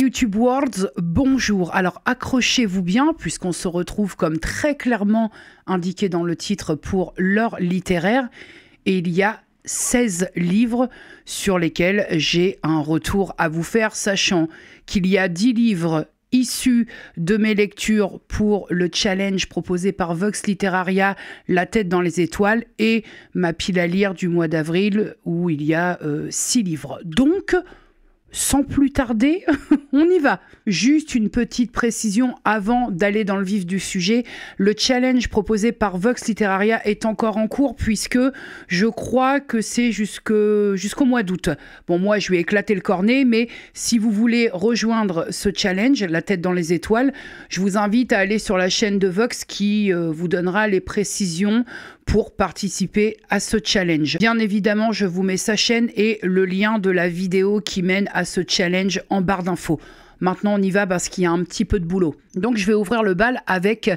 YouTube Worlds, bonjour. Alors accrochez-vous bien puisqu'on se retrouve comme très clairement indiqué dans le titre pour l'heure littéraire et il y a 16 livres sur lesquels j'ai un retour à vous faire, sachant qu'il y a 10 livres issus de mes lectures pour le challenge proposé par Vox Literaria, La tête dans les étoiles, et ma pile à lire du mois d'avril où il y a 6 livres. Donc, sans plus tarder, on y va. Juste une petite précision avant d'aller dans le vif du sujet. Le challenge proposé par Vox Literaria est encore en cours puisque je crois que c'est jusqu'au mois d'août. Bon, moi, je vais éclater le cornet, mais si vous voulez rejoindre ce challenge, La tête dans les étoiles, je vous invite à aller sur la chaîne de Vox qui vous donnera les précisions pour participer à ce challenge. Bien évidemment, je vous mets sa chaîne et le lien de la vidéo qui mène à ce challenge en barre d'infos. Maintenant, on y va parce qu'il y a un petit peu de boulot. Donc, je vais ouvrir le bal avec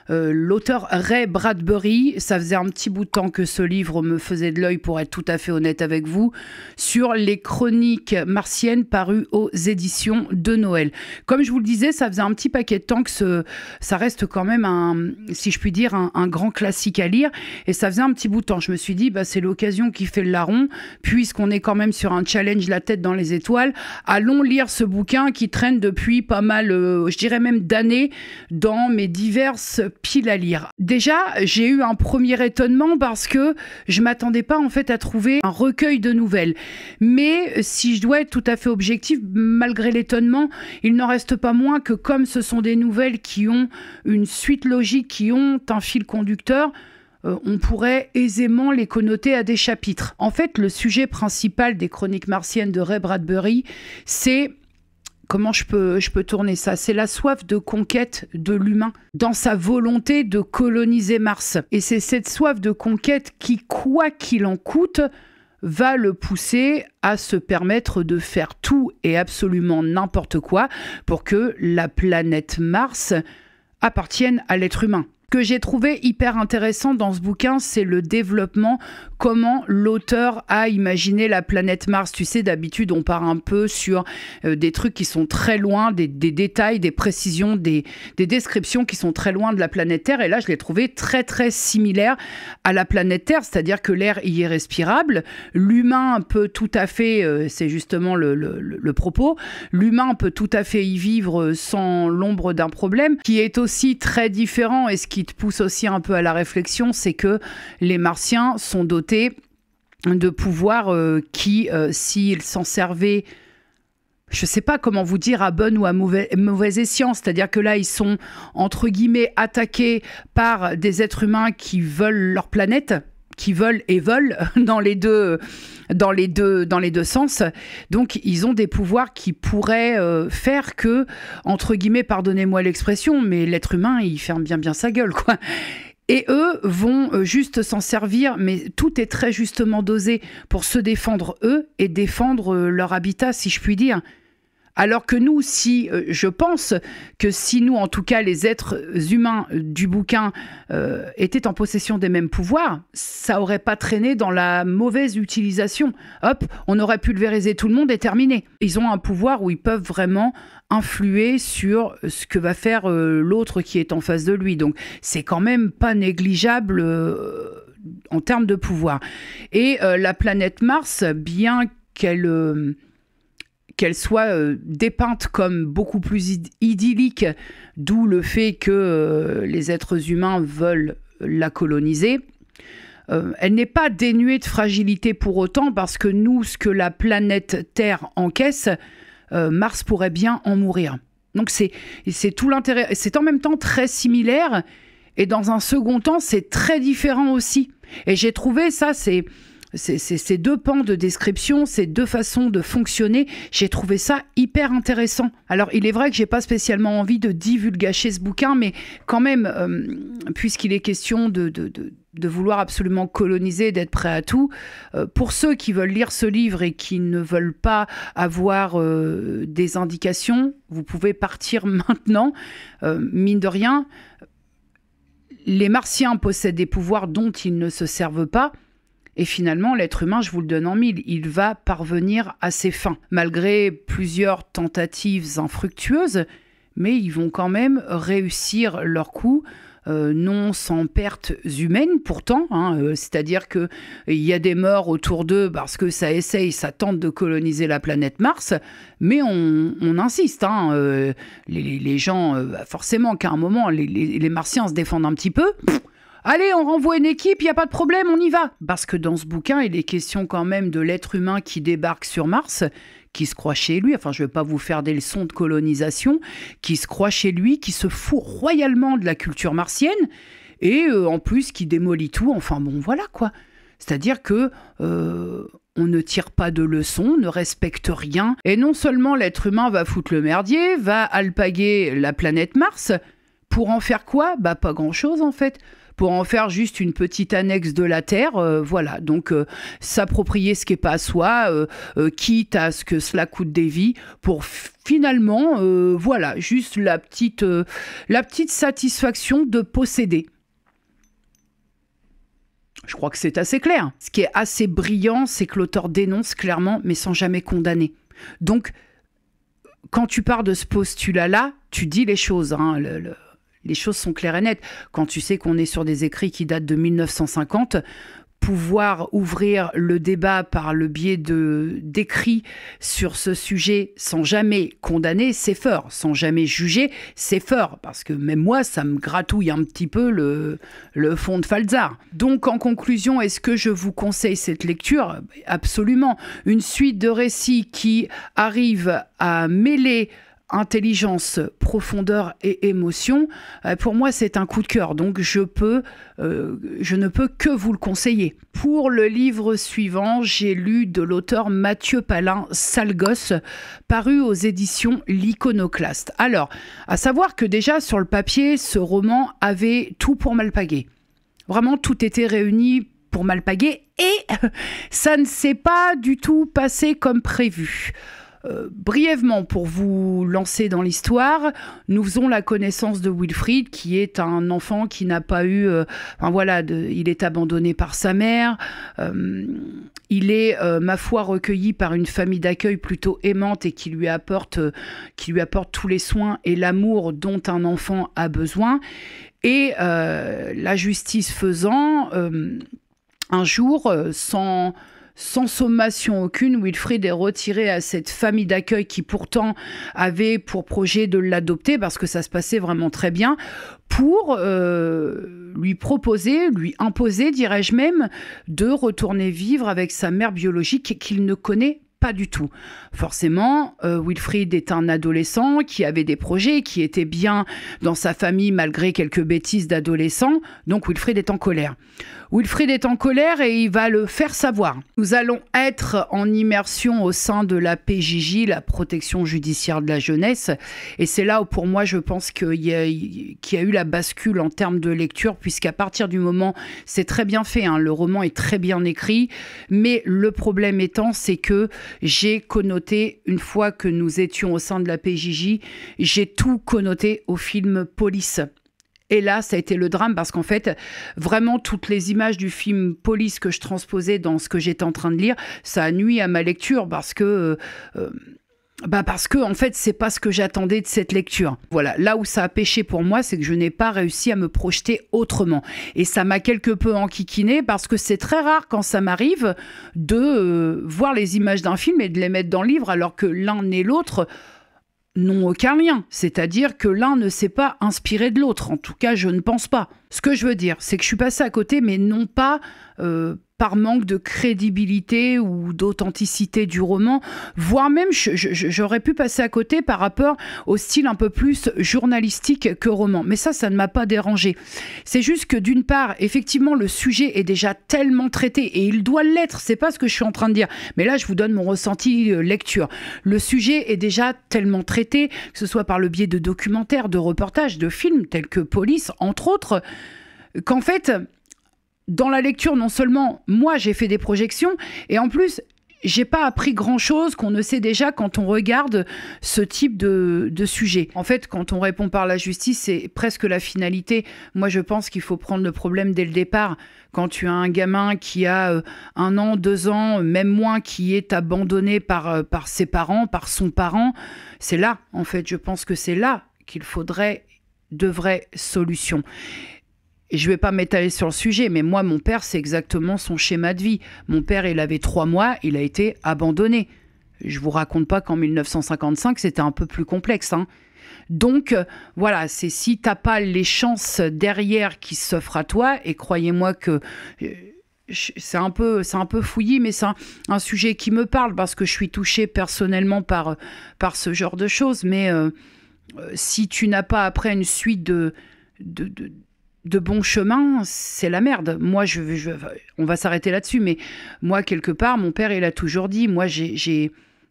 l'auteur Ray Bradbury. Ça faisait un petit bout de temps que ce livre me faisait de l'œil, pour être tout à fait honnête avec vous, sur les chroniques martiennes parues aux éditions de Noël. Comme je vous le disais, ça faisait un petit paquet de temps que ça reste quand même, si je puis dire, un grand classique à lire. Et ça faisait un petit bout de temps. Je me suis dit, bah, c'est l'occasion qui fait le larron, puisqu'on est quand même sur un challenge La tête dans les étoiles. Allons lire ce bouquin qui traîne depuis pas mal, je dirais même d'années, dans mes diverses piles à lire. Déjà, j'ai eu un premier étonnement parce que je m'attendais pas en fait à trouver un recueil de nouvelles. Mais si je dois être tout à fait objective, malgré l'étonnement, il n'en reste pas moins que comme ce sont des nouvelles qui ont une suite logique, qui ont un fil conducteur, on pourrait aisément les connoter à des chapitres. En fait, le sujet principal des chroniques martiennes de Ray Bradbury, c'est... Comment je peux tourner ça? C'est la soif de conquête de l'humain dans sa volonté de coloniser Mars. Et c'est cette soif de conquête qui, quoi qu'il en coûte, va le pousser à se permettre de faire tout et absolument n'importe quoi pour que la planète Mars appartienne à l'être humain. Ce que j'ai trouvé hyper intéressant dans ce bouquin, c'est le développement, comment l'auteur a imaginé la planète Mars. Tu sais, d'habitude, on part un peu sur des trucs qui sont très loin, des détails, des précisions, des descriptions qui sont très loin de la planète Terre. Et là, je l'ai trouvé très, très similaire à la planète Terre, c'est-à-dire que l'air y est respirable. L'humain peut tout à fait, c'est justement le propos, l'humain peut tout à fait y vivre sans l'ombre d'un problème, qui est aussi très différent, et ce qui te pousse aussi un peu à la réflexion, c'est que les Martiens sont dotés de pouvoirs qui, s'ils s'en servaient, je ne sais pas comment vous dire, à bon ou à mauvais escient, c'est-à-dire que là, ils sont, entre guillemets, attaqués par des êtres humains qui veulent leur planète, qui veulent et veulent dans les deux sens. Donc, ils ont des pouvoirs qui pourraient faire que, entre guillemets, pardonnez-moi l'expression, mais l'être humain, il ferme bien sa gueule, quoi. Et eux vont juste s'en servir, mais tout est très justement dosé pour se défendre eux et défendre leur habitat, si je puis dire. Alors que nous, je pense que si nous, en tout cas les êtres humains du bouquin, étaient en possession des mêmes pouvoirs, ça aurait pas traîné dans la mauvaise utilisation. Hop, on aurait pulvériser tout le monde et terminé. Ils ont un pouvoir où ils peuvent vraiment influer sur ce que va faire l'autre qui est en face de lui. Donc c'est quand même pas négligeable en termes de pouvoir. Et la planète Mars, bien qu'elle soit dépeinte comme beaucoup plus idyllique, d'où le fait que les êtres humains veulent la coloniser, elle n'est pas dénuée de fragilité pour autant, parce que nous, ce que la planète Terre encaisse, Mars pourrait bien en mourir. Donc c'est tout l'intérêt. C'est en même temps très similaire, et dans un second temps, c'est très différent aussi. Et j'ai trouvé ça, ces deux pans de description, ces deux façons de fonctionner, j'ai trouvé ça hyper intéressant. Alors, il est vrai que j'ai pas spécialement envie de divulgacher ce bouquin, mais quand même, puisqu'il est question de vouloir absolument coloniser, d'être prêt à tout, pour ceux qui veulent lire ce livre et qui ne veulent pas avoir des indications, vous pouvez partir maintenant. Mine de rien, les Martiens possèdent des pouvoirs dont ils ne se servent pas. Et finalement, l'être humain, je vous le donne en mille, il va parvenir à ses fins. Malgré plusieurs tentatives infructueuses, mais ils vont quand même réussir leur coup, non sans pertes humaines pourtant, c'est-à-dire qu'il y a des morts autour d'eux parce que ça tente de coloniser la planète Mars, mais on insiste. Les gens, forcément qu'à un moment, les Martiens se défendent un petit peu. Allez, on renvoie une équipe, il n'y a pas de problème, on y va. Parce que dans ce bouquin, il est question quand même de l'être humain qui débarque sur Mars, qui se croit chez lui, enfin je ne vais pas vous faire des leçons de colonisation, qui se croit chez lui, qui se fout royalement de la culture martienne, et en plus qui démolit tout, enfin bon voilà quoi. C'est-à-dire que on ne tire pas de leçons, ne respecte rien, et non seulement l'être humain va foutre le merdier, va alpaguer la planète Mars, pour en faire quoi ? Bah pas grand-chose en fait. Pour en faire juste une petite annexe de la Terre, voilà. Donc, s'approprier ce qui n'est pas à soi, quitte à ce que cela coûte des vies, pour finalement, voilà, juste la petite satisfaction de posséder. Je crois que c'est assez clair. Ce qui est assez brillant, c'est que l'auteur dénonce clairement, mais sans jamais condamner. Donc, quand tu pars de ce postulat-là, tu dis les choses, les choses sont claires et nettes. Quand tu sais qu'on est sur des écrits qui datent de 1950, pouvoir ouvrir le débat par le biais d'écrits sur ce sujet sans jamais condamner, c'est fort. Sans jamais juger, c'est fort. Parce que même moi, ça me gratouille un petit peu le fond de Falzar. Donc, en conclusion, est-ce que je vous conseille cette lecture ? Absolument. Une suite de récits qui arrive à mêler intelligence, profondeur et émotion, pour moi c'est un coup de cœur, donc je ne peux que vous le conseiller. Pour le livre suivant, j'ai lu de l'auteur Mathieu Palin, Sale gosse, paru aux éditions L'Iconoclaste. Alors, à savoir que déjà sur le papier, ce roman avait tout pour m'alpaguer. Vraiment, tout était réuni pour m'alpaguer et ça ne s'est pas du tout passé comme prévu. Brièvement, pour vous lancer dans l'histoire, nous faisons la connaissance de Wilfried, qui est un enfant qui n'a pas eu... il est abandonné par sa mère. Il est, ma foi, recueilli par une famille d'accueil plutôt aimante et qui lui apporte tous les soins et l'amour dont un enfant a besoin. Et la justice faisant, un jour, sans sommation aucune, Wilfried est retiré à cette famille d'accueil qui pourtant avait pour projet de l'adopter parce que ça se passait vraiment très bien, pour lui imposer, dirais-je même, de retourner vivre avec sa mère biologique qu'il ne connaît pas du tout. Forcément, Wilfried est un adolescent qui avait des projets, qui était bien dans sa famille malgré quelques bêtises d'adolescent, donc Wilfried est en colère. Wilfried est en colère et il va le faire savoir. Nous allons être en immersion au sein de la PJJ, la protection judiciaire de la jeunesse, et c'est là où pour moi je pense qu'il y a eu la bascule en termes de lecture, puisqu'à partir du moment, c'est très bien fait, le roman est très bien écrit, mais le problème étant, c'est que j'ai connoté, une fois que nous étions au sein de la PJJ, j'ai tout connoté au film Police. Et là, ça a été le drame parce qu'en fait, vraiment, toutes les images du film Police que je transposais dans ce que j'étais en train de lire, ça a nui à ma lecture parce que en fait, c'est pas ce que j'attendais de cette lecture. Voilà, là où ça a pêché pour moi, c'est que je n'ai pas réussi à me projeter autrement. Et ça m'a quelque peu enquiquiné parce que c'est très rare quand ça m'arrive de voir les images d'un film et de les mettre dans le livre alors que l'un et l'autre n'ont aucun lien. C'est-à-dire que l'un ne s'est pas inspiré de l'autre. En tout cas, je ne pense pas. Ce que je veux dire, c'est que je suis passée à côté, mais non pas par manque de crédibilité ou d'authenticité du roman, voire même j'aurais pu passer à côté par rapport au style un peu plus journalistique que roman. Mais ça ne m'a pas dérangé. C'est juste que d'une part, effectivement, le sujet est déjà tellement traité et il doit l'être, c'est pas ce que je suis en train de dire. Mais là, je vous donne mon ressenti lecture. Le sujet est déjà tellement traité, que ce soit par le biais de documentaires, de reportages, de films tels que Police, entre autres, qu'en fait, dans la lecture, non seulement moi j'ai fait des projections, et en plus j'ai pas appris grand-chose qu'on ne sait déjà quand on regarde ce type de sujet. En fait, quand on répond par la justice, c'est presque la finalité. Moi, je pense qu'il faut prendre le problème dès le départ. Quand tu as un gamin qui a 1 an, 2 ans, même moins, qui est abandonné par ses parents, par son parent, c'est là, en fait, je pense que c'est là qu'il faudrait de vraies solutions. Et je ne vais pas m'étaler sur le sujet, mais moi, mon père, c'est exactement son schéma de vie. Mon père, il avait 3 mois, il a été abandonné. Je ne vous raconte pas qu'en 1955, c'était un peu plus complexe. Donc, voilà, c'est si tu n'as pas les chances derrière qui s'offrent à toi, et croyez-moi que c'est un peu fouillis, mais c'est un sujet qui me parle parce que je suis touchée personnellement par ce genre de choses. Mais si tu n'as pas après une suite de bons chemins, c'est la merde. Moi, on va s'arrêter là-dessus, mais moi, quelque part, mon père, il a toujours dit, moi,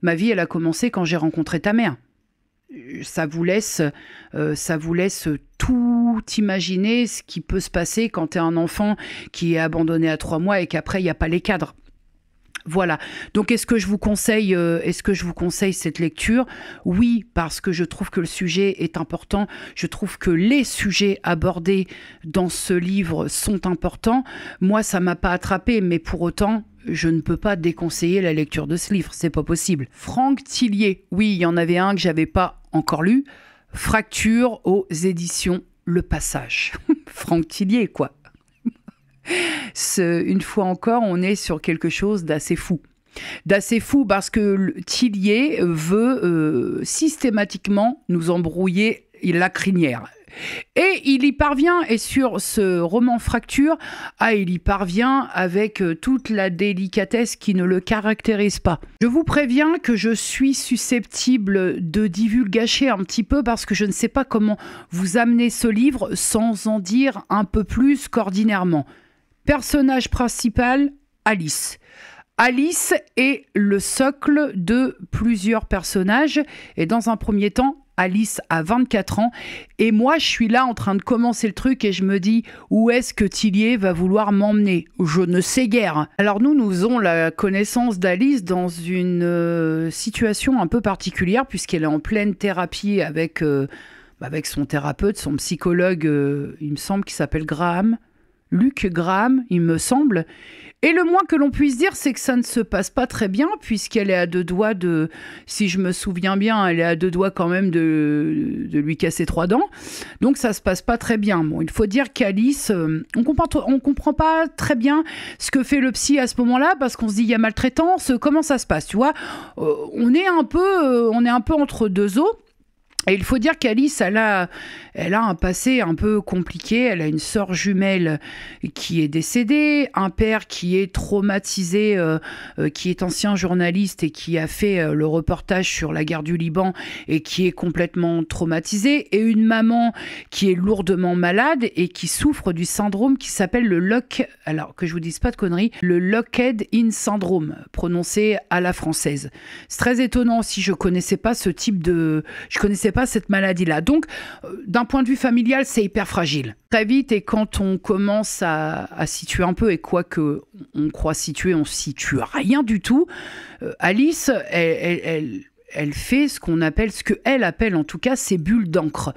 ma vie, elle a commencé quand j'ai rencontré ta mère. Ça vous laisse tout imaginer ce qui peut se passer quand tu es un enfant qui est abandonné à 3 mois et qu'après, il n'y a pas les cadres. Voilà. Donc, est-ce que je vous conseille cette lecture? Oui, parce que je trouve que le sujet est important. Je trouve que les sujets abordés dans ce livre sont importants. Moi, ça m'a pas attrapé, mais pour autant, je ne peux pas déconseiller la lecture de ce livre. C'est pas possible. Franck Tillier. Oui, il y en avait un que j'avais pas encore lu. Fracture aux éditions Le Passage. Franck Tillier, quoi. Une fois encore, on est sur quelque chose d'assez fou. D'assez fou parce que Tillier veut systématiquement nous embrouiller la crinière. Et il y parvient, et sur ce roman Fracture, il y parvient avec toute la délicatesse qui ne le caractérise pas. Je vous préviens que je suis susceptible de divulgacher un petit peu parce que je ne sais pas comment vous amener ce livre sans en dire un peu plus qu'ordinairement. Personnage principal, Alice. Alice est le socle de plusieurs personnages et dans un premier temps, Alice a 24 ans et moi je suis là en train de commencer le truc et je me dis où est-ce que Tillier va vouloir m'emmener? Je ne sais guère. Alors nous avons la connaissance d'Alice dans une situation un peu particulière puisqu'elle est en pleine thérapie avec son thérapeute, son psychologue, il me semble qu'il s'appelle Luc Graham, il me semble. Et le moins que l'on puisse dire, c'est que ça ne se passe pas très bien, puisqu'elle est à 2 doigts si je me souviens bien, elle est à 2 doigts quand même de lui casser 3 dents. Donc ça se passe pas très bien. Bon, il faut dire qu'Alice, on comprend pas très bien ce que fait le psy à ce moment-là, parce qu'on se dit il y a maltraitance, comment ça se passe, tu vois? On est un peu entre 2 eaux. Et il faut dire qu'Alice, elle a un passé un peu compliqué. Elle a une sœur jumelle qui est décédée, un père qui est traumatisé, qui est ancien journaliste et qui a fait le reportage sur la guerre du Liban et qui est complètement traumatisé, et une maman qui est lourdement malade et qui souffre du syndrome qui s'appelle alors que je vous dise pas de conneries, le Lockheed-In syndrome, prononcé à la française. C'est très étonnant si je connaissais pas pas cette maladie-là. Donc, d'un point de vue familial, c'est hyper fragile. Très vite, et quand on commence à situer un peu, et quoi que on croit situer, on situe rien du tout, Alice, elle fait ce qu'elle appelle en tout cas ses bulles d'encre.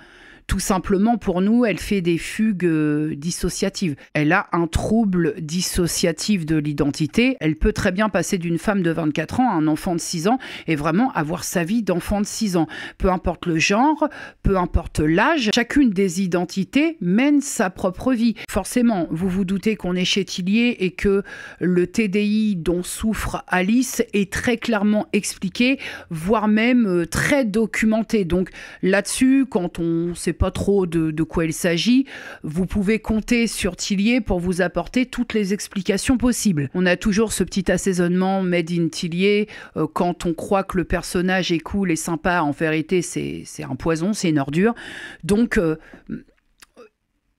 Tout simplement, pour nous, elle fait des fugues dissociatives. Elle a un trouble dissociatif de l'identité. Elle peut très bien passer d'une femme de 24 ans à un enfant de 6 ans et vraiment avoir sa vie d'enfant de 6 ans. Peu importe le genre, peu importe l'âge, chacune des identités mène sa propre vie. Forcément, vous vous doutez qu'on est chez Tillier et que le TDI dont souffre Alice est très clairement expliqué, voire même très documenté. Donc là-dessus, quand on sait pas trop de quoi il s'agit, vous pouvez compter sur Tillier pour vous apporter toutes les explications possibles. On a toujours ce petit assaisonnement made in Tillier, quand on croit que le personnage est cool et sympa, en vérité c'est un poison, c'est une ordure. Donc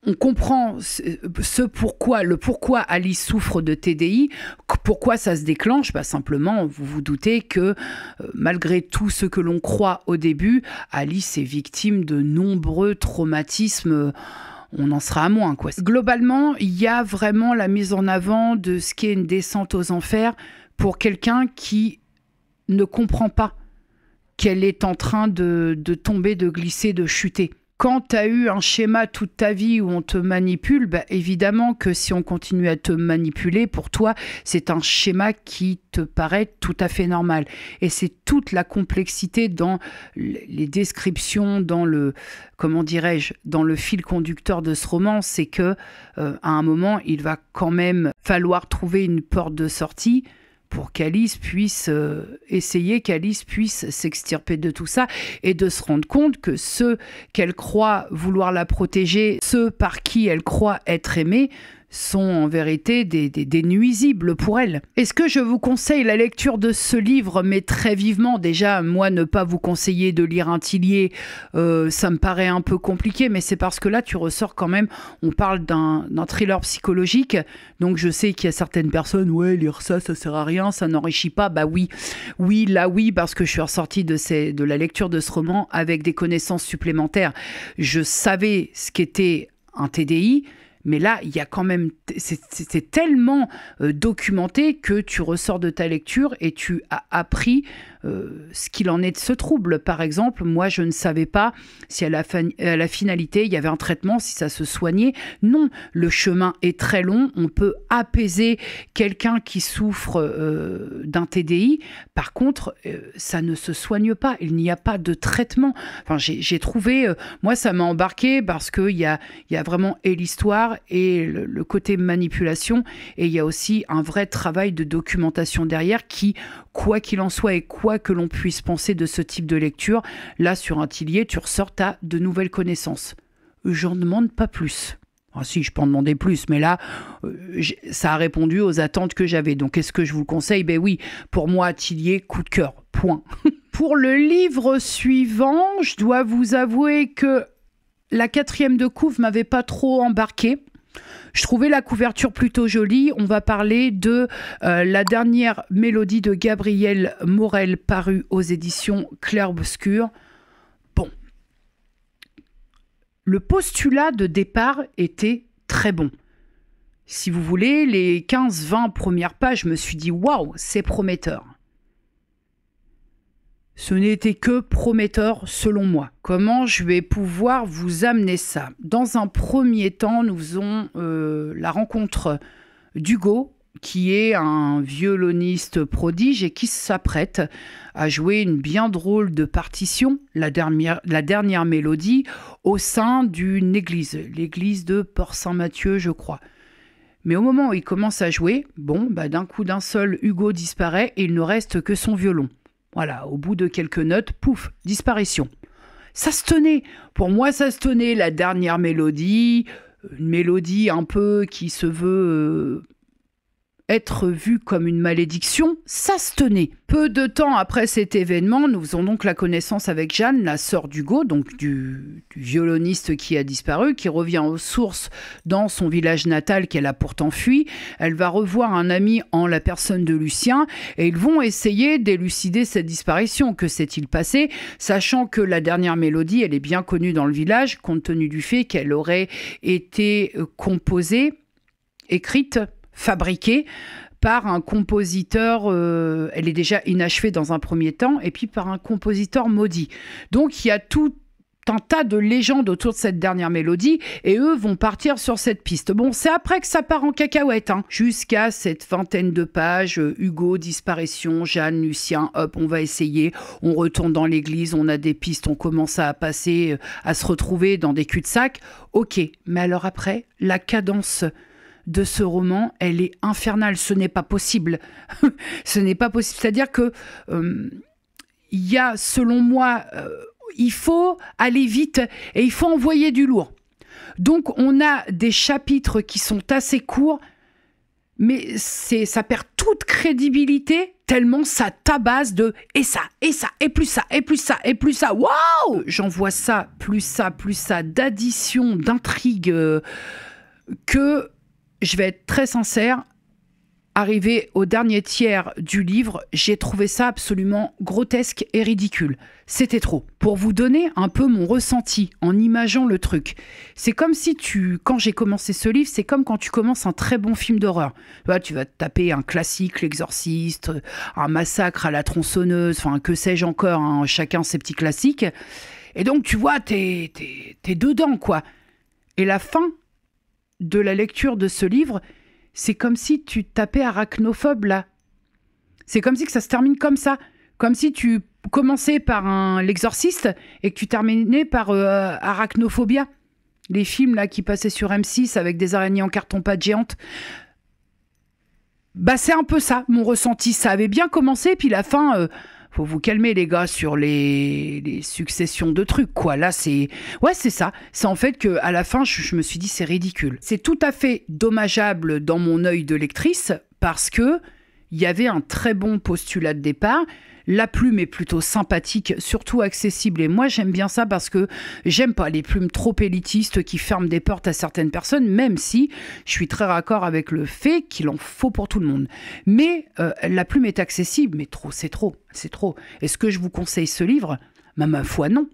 on comprend pourquoi Alice souffre de TDI, pourquoi ça se déclenche. Simplement, vous vous doutez que malgré tout ce que l'on croit au début, Alice est victime de nombreux traumatismes. On en sera à moins, quoi. Globalement, il y a vraiment la mise en avant de ce qu'est une descente aux enfers pour quelqu'un qui ne comprend pas qu'elle est en train de tomber, de glisser, de chuter. Quand tu as eu un schéma toute ta vie où on te manipule, bah évidemment que si on continue à te manipuler, pour toi, c'est un schéma qui te paraît tout à fait normal. Et c'est toute la complexité dans les descriptions, dans le, comment dirais-je, dans le fil conducteur de ce roman, c'est que à un moment, il va quand même falloir trouver une porte de sortie pour qu'Alice puisse qu'Alice puisse s'extirper de tout ça et de se rendre compte que ceux qu'elle croit vouloir la protéger, ceux par qui elle croit être aimée, sont en vérité des nuisibles pour elle. Est-ce que je vous conseille la lecture de ce livre, mais très vivement? Déjà, moi, ne pas vous conseiller de lire un Tillier, ça me paraît un peu compliqué, mais c'est parce que là, tu ressors quand même, on parle d'un thriller psychologique, donc je sais qu'il y a certaines personnes, ouais, lire ça sert à rien, ça n'enrichit pas. Bah oui, parce que je suis ressortie de la lecture de ce roman avec des connaissances supplémentaires. Je savais ce qu'était un TDI, mais là, il y a quand même, c'est tellement documenté que tu ressors de ta lecture et tu as appris ce qu'il en est de ce trouble. Par exemple, moi, je ne savais pas si à la finalité, il y avait un traitement, si ça se soignait. Non, le chemin est très long. On peut apaiser quelqu'un qui souffre d'un TDI. Par contre, ça ne se soigne pas. Il n'y a pas de traitement. Enfin, j'ai trouvé, moi, ça m'a embarqué parce qu'il y a vraiment et l'histoire et le côté manipulation. Et il y a aussi un vrai travail de documentation derrière qui, quoi qu'il en soit et quoi que l'on puisse penser de ce type de lecture, là, sur un Tillier, tu ressors à de nouvelles connaissances. J'en demande pas plus. Ah si, je peux en demander plus, mais là, ça a répondu aux attentes que j'avais. Donc, est-ce que je vous le conseille? Ben oui, pour moi, Tillier, coup de cœur, point. Pour le livre suivant, je dois vous avouer que la 4e de couve m'avait pas trop embarqué. Je trouvais la couverture plutôt jolie. On va parler de la dernière mélodie de Gabriel Morel parue aux éditions Clair-Obscur. Bon. Le postulat de départ était très bon. Si vous voulez, les 15-20 premières pages, je me suis dit « Waouh, c'est prometteur ». Ce n'était que prometteur selon moi. Comment je vais pouvoir vous amener ça? Dans un premier temps, nous faisons la rencontre d'Hugo, qui est un violoniste prodige et qui s'apprête à jouer une bien drôle de partition, la dernière mélodie, au sein d'une église, l'église de Port-Saint-Mathieu, je crois. Mais au moment où il commence à jouer, d'un coup d'un seul, Hugo disparaît et il ne reste que son violon. Voilà, au bout de quelques notes, pouf, disparition. Ça se tenait. Pour moi, ça se tenait. La dernière mélodie, une mélodie un peu qui se veut être vue comme une malédiction, ça se tenait. Peu de temps après cet événement, nous faisons donc la connaissance avec Jeanne, la sœur d'Hugo, donc du violoniste qui a disparu, qui revient aux sources dans son village natal qu'elle a pourtant fui. Elle va revoir un ami en la personne de Lucien et ils vont essayer d'élucider cette disparition. Que s'est-il passé? Sachant que la dernière mélodie, elle est bien connue dans le village, compte tenu du fait qu'elle aurait été composée, écrite, fabriquée par un compositeur, elle est déjà inachevée dans un premier temps, et puis par un compositeur maudit. Donc il y a tout un tas de légendes autour de cette dernière mélodie, et eux vont partir sur cette piste. Bon, c'est après que ça part en cacahuète, jusqu'à cette 20aine de pages, Hugo, disparition, Jeanne, Lucien, hop, on va essayer, on retourne dans l'église, on a des pistes, on commence à passer, à se retrouver dans des cul-de-sac. Ok, mais alors après, la cadence de ce roman, elle est infernale. Ce n'est pas possible. Ce n'est pas possible. C'est-à-dire que il y a, selon moi, il faut aller vite et il faut envoyer du lourd. Donc, on a des chapitres qui sont assez courts, mais ça perd toute crédibilité tellement ça tabasse de « et ça, et ça, et plus ça, et plus ça, et plus ça ». Waouh! J'en vois ça, plus ça, d'addition, d'intrigue, que... Je vais être très sincère, Arrivé au dernier tiers du livre, j'ai trouvé ça absolument grotesque et ridicule. C'était trop. Pour vous donner un peu mon ressenti en imaginant le truc, c'est comme si quand j'ai commencé ce livre, c'est comme quand tu commences un très bon film d'horreur. Tu vas te taper un classique, L'Exorciste, un massacre à la tronçonneuse, enfin que sais-je encore, hein, chacun ses petits classiques. Et donc tu vois, t'es dedans quoi. Et la fin de la lecture de ce livre, c'est comme si tu tapais Arachnophobe, là. C'est comme si que ça se termine comme ça. Comme si tu commençais par L'Exorciste et que tu terminais par Arachnophobia. Les films là qui passaient sur M6 avec des araignées en carton-pâte géantes. C'est un peu ça, mon ressenti. Ça avait bien commencé, puis la fin... faut vous calmer les gars sur les successions de trucs quoi. Là c'est ça. C'est en fait que à la fin je me suis dit c'est ridicule. C'est tout à fait dommageable dans mon œil de lectrice parce que il y avait un très bon postulat de départ. La plume est plutôt sympathique, surtout accessible. Et moi, j'aime bien ça parce que j'aime pas les plumes trop élitistes qui ferment des portes à certaines personnes, même si je suis très raccord avec le fait qu'il en faut pour tout le monde. Mais la plume est accessible, mais trop, c'est trop. Est-ce que je vous conseille ce livre ? Ma foi, non.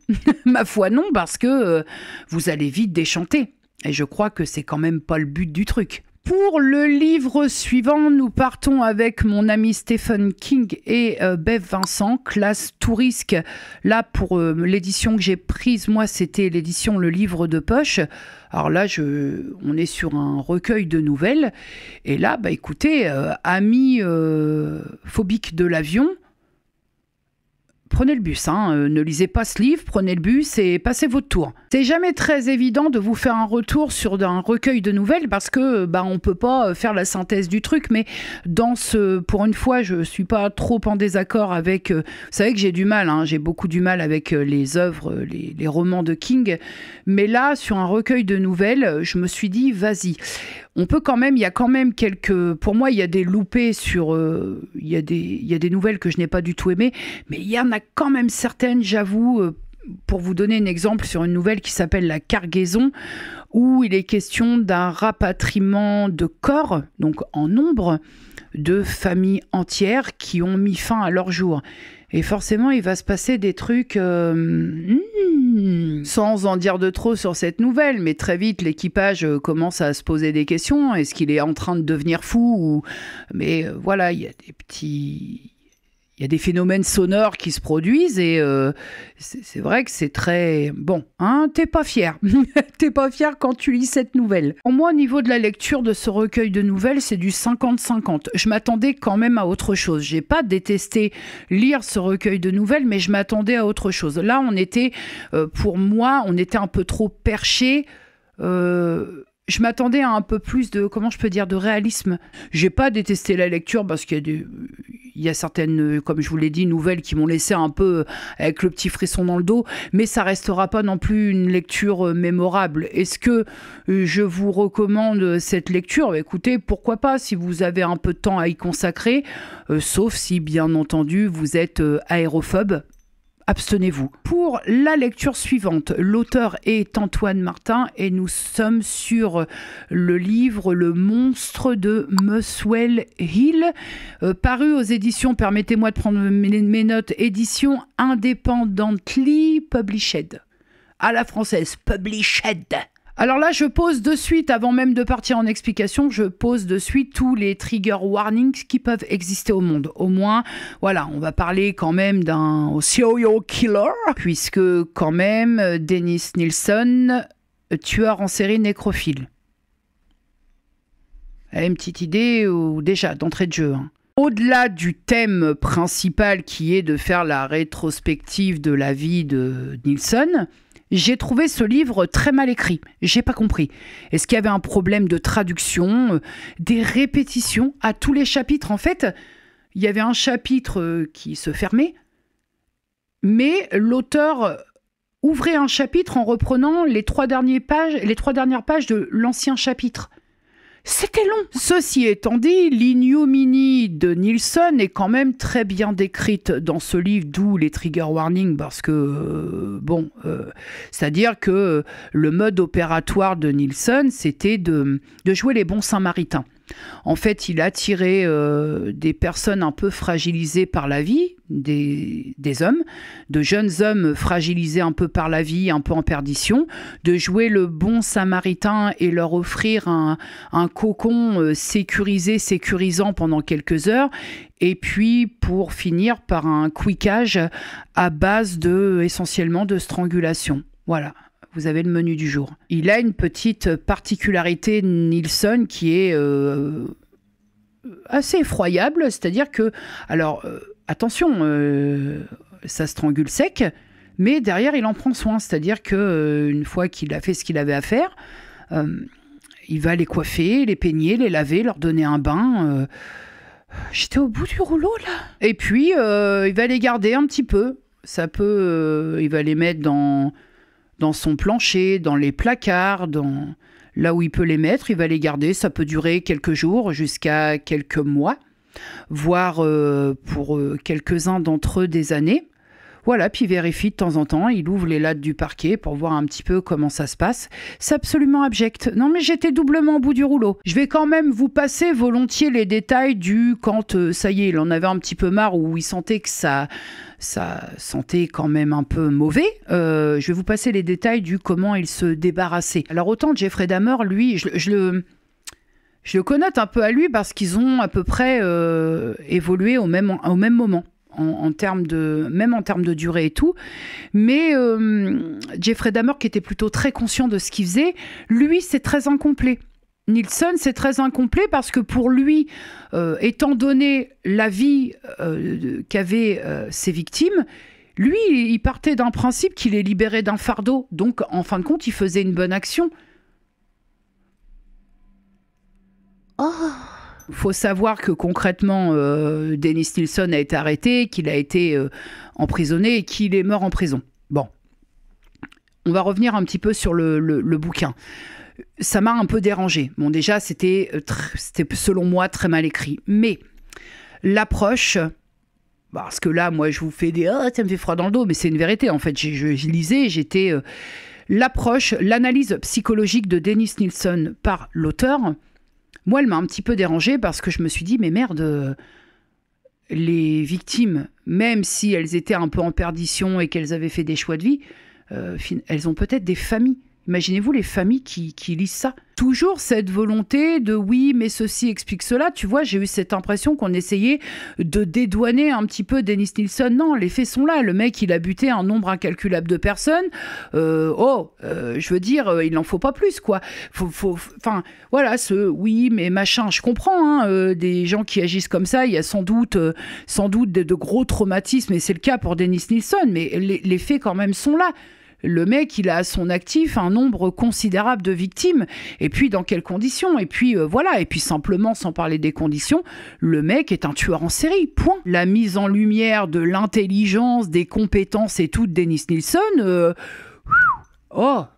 Ma foi, non, parce que vous allez vite déchanter. Et je crois que c'est quand même pas le but du truc. Pour le livre suivant, nous partons avec mon ami Stephen King et Bev Vincent, classe tout risque. Là, pour l'édition que j'ai prise, moi, c'était l'édition Le Livre de Poche. Alors là, on est sur un recueil de nouvelles. Et là, écoutez, amis phobiques de l'avion, prenez le bus, ne lisez pas ce livre, prenez le bus et passez votre tour. C'est jamais très évident de vous faire un retour sur un recueil de nouvelles parce que on peut pas faire la synthèse du truc, mais pour une fois, je suis pas trop en désaccord avec. Vous savez que j'ai du mal, j'ai beaucoup du mal avec les œuvres, les romans de King, mais là, sur un recueil de nouvelles, je me suis dit, vas-y. On peut quand même, il y a quand même quelques... Pour moi, il y a des loupés sur... il y a des nouvelles que je n'ai pas du tout aimées, mais il y en a quand même certaines, j'avoue, pour vous donner un exemple sur une nouvelle qui s'appelle La Cargaison, où il est question d'un rapatriement de corps, donc en nombre, de familles entières qui ont mis fin à leur jour. Et forcément, il va se passer des trucs... sans en dire de trop sur cette nouvelle, mais très vite, l'équipage commence à se poser des questions. Est-ce qu'il est en train de devenir fou Mais voilà, il y a des petits... Il y a des phénomènes sonores qui se produisent et c'est vrai que c'est très... Bon, t'es pas fier. T'es pas fier quand tu lis cette nouvelle. Pour moi, au niveau de la lecture de ce recueil de nouvelles, c'est du 50-50. Je m'attendais quand même à autre chose. J'ai pas détesté lire ce recueil de nouvelles, mais je m'attendais à autre chose. Là, on était, pour moi, on était un peu trop perché. Je m'attendais à un peu plus de, comment je peux dire, de réalisme. J'ai pas détesté la lecture parce qu'il y a certaines, comme je vous l'ai dit, nouvelles qui m'ont laissé un peu avec le petit frisson dans le dos, mais ça restera pas non plus une lecture mémorable. Est-ce que je vous recommande cette lecture ? Écoutez, pourquoi pas si vous avez un peu de temps à y consacrer, sauf si, bien entendu, vous êtes aérophobe. Abstenez-vous. Pour la lecture suivante, l'auteur est Antoine Martin et nous sommes sur le livre Le monstre de Muswell Hill, paru aux éditions, permettez-moi de prendre mes notes, édition Independently Published. À la française, Published. Alors là, je pose de suite, avant même de partir en explication, je pose de suite tous les trigger warnings qui peuvent exister au monde. Au moins, voilà, on va parler quand même d'un serial killer, puisque quand même, Dennis Nilsson, tueur en série nécrophile. Elle a une petite idée, ou déjà, d'entrée de jeu. Au-delà du thème principal qui est de faire la rétrospective de la vie de Nilsson, j'ai trouvé ce livre très mal écrit. J'ai pas compris. Est-ce qu'il y avait un problème de traduction, des répétitions à tous les chapitres? En fait, il y avait un chapitre qui se fermait, mais l'auteur ouvrait un chapitre en reprenant les trois dernières pages de l'ancien chapitre. C'était long. Ceci étant dit, l'ignominie de Nilsson est quand même très bien décrite dans ce livre, d'où les trigger warnings, parce que, c'est-à-dire que le mode opératoire de Nilsson, c'était de jouer les bons samaritains. En fait, il a attiré des personnes un peu fragilisées par la vie, des hommes, de jeunes hommes fragilisés un peu par la vie, un peu en perdition, de jouer le bon samaritain et leur offrir un cocon sécurisant pendant quelques heures, et puis pour finir par un quickage à base essentiellement de strangulation. Voilà. Vous avez le menu du jour. Il a une petite particularité, Nilsson, qui est assez effroyable. C'est-à-dire que, alors, attention, ça strangule sec, mais derrière, il en prend soin. C'est-à-dire qu'une fois qu'il a fait ce qu'il avait à faire, il va les coiffer, les peigner, les laver, leur donner un bain. J'étais au bout du rouleau, là. Et puis, il va les garder un petit peu. Ça peut... il va les mettre dans son plancher, dans les placards, là où il peut les mettre, il va les garder. Ça peut durer quelques jours jusqu'à quelques mois, voire pour quelques-uns d'entre eux des années. Voilà, puis il vérifie de temps en temps, il ouvre les lattes du parquet pour voir un petit peu comment ça se passe. C'est absolument abject. Non mais j'étais doublement au bout du rouleau. Je vais quand même vous passer volontiers les détails quand, ça y est, il en avait un petit peu marre, où il sentait que ça sentait quand même un peu mauvais. Je vais vous passer les détails du comment il se débarrassait. Alors autant Jeffrey Dahmer, lui, je le connote un peu à lui parce qu'ils ont à peu près évolué au même moment. Même en termes de durée et tout. Mais Jeffrey Dahmer, qui était plutôt très conscient de ce qu'il faisait, lui, c'est très incomplet. Nilsson, c'est très incomplet parce que pour lui, étant donné la vie qu'avaient ses victimes, lui, il partait d'un principe qu'il les libérait d'un fardeau. Donc, en fin de compte, il faisait une bonne action. Oh! Il faut savoir que concrètement, Dennis Nilsson a été arrêté, qu'il a été emprisonné et qu'il est mort en prison. Bon, on va revenir un petit peu sur le bouquin. Ça m'a un peu dérangé. Bon, déjà, c'était selon moi très mal écrit. Mais l'approche, parce que là, moi, je vous fais ça me fait froid dans le dos, mais c'est une vérité. En fait, je lisais, l'approche, l'analyse psychologique de Dennis Nilsson par l'auteur. Moi, elle m'a un petit peu dérangée parce que je me suis dit, mais merde, les victimes, même si elles étaient un peu en perdition et qu'elles avaient fait des choix de vie, elles ont peut-être des familles. Imaginez-vous les familles qui lisent ça. Toujours cette volonté de oui, mais ceci explique cela. Tu vois, j'ai eu cette impression qu'on essayait de dédouaner un petit peu Dennis Nilsson. Non, les faits sont là. Le mec, il a buté un nombre incalculable de personnes. Je veux dire, il n'en faut pas plus, quoi. Enfin, voilà, oui, mais machin, je comprends. Des gens qui agissent comme ça, il y a sans doute de gros traumatismes, et c'est le cas pour Dennis Nilsson, mais les faits quand même sont là. Le mec, il a à son actif un nombre considérable de victimes. Et puis, dans quelles conditions ? Et puis, voilà. Et puis, simplement, sans parler des conditions, le mec est un tueur en série. Point. La mise en lumière de l'intelligence, des compétences et tout de Dennis Nilsson...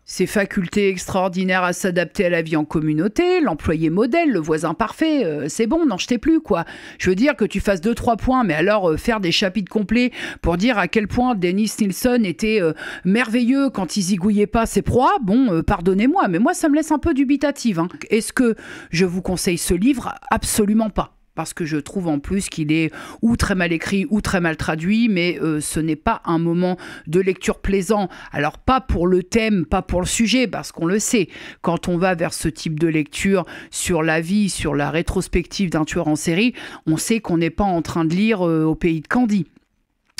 ses facultés extraordinaires à s'adapter à la vie en communauté, l'employé modèle, le voisin parfait, c'est bon, n'en jetez plus, quoi. Je veux dire que tu fasses 2-3 points, mais alors faire des chapitres complets pour dire à quel point Dennis Nilsson était merveilleux quand il zigouillait pas ses proies, bon, pardonnez-moi, mais moi, ça me laisse un peu dubitative. Est-ce que je vous conseille ce livre ? Absolument pas. Parce que je trouve en plus qu'il est ou très mal écrit ou très mal traduit, mais ce n'est pas un moment de lecture plaisant. Alors pas pour le thème, pas pour le sujet, parce qu'on le sait, quand on va vers ce type de lecture sur la vie, sur la rétrospective d'un tueur en série, on sait qu'on n'est pas en train de lire Au pays de Candy.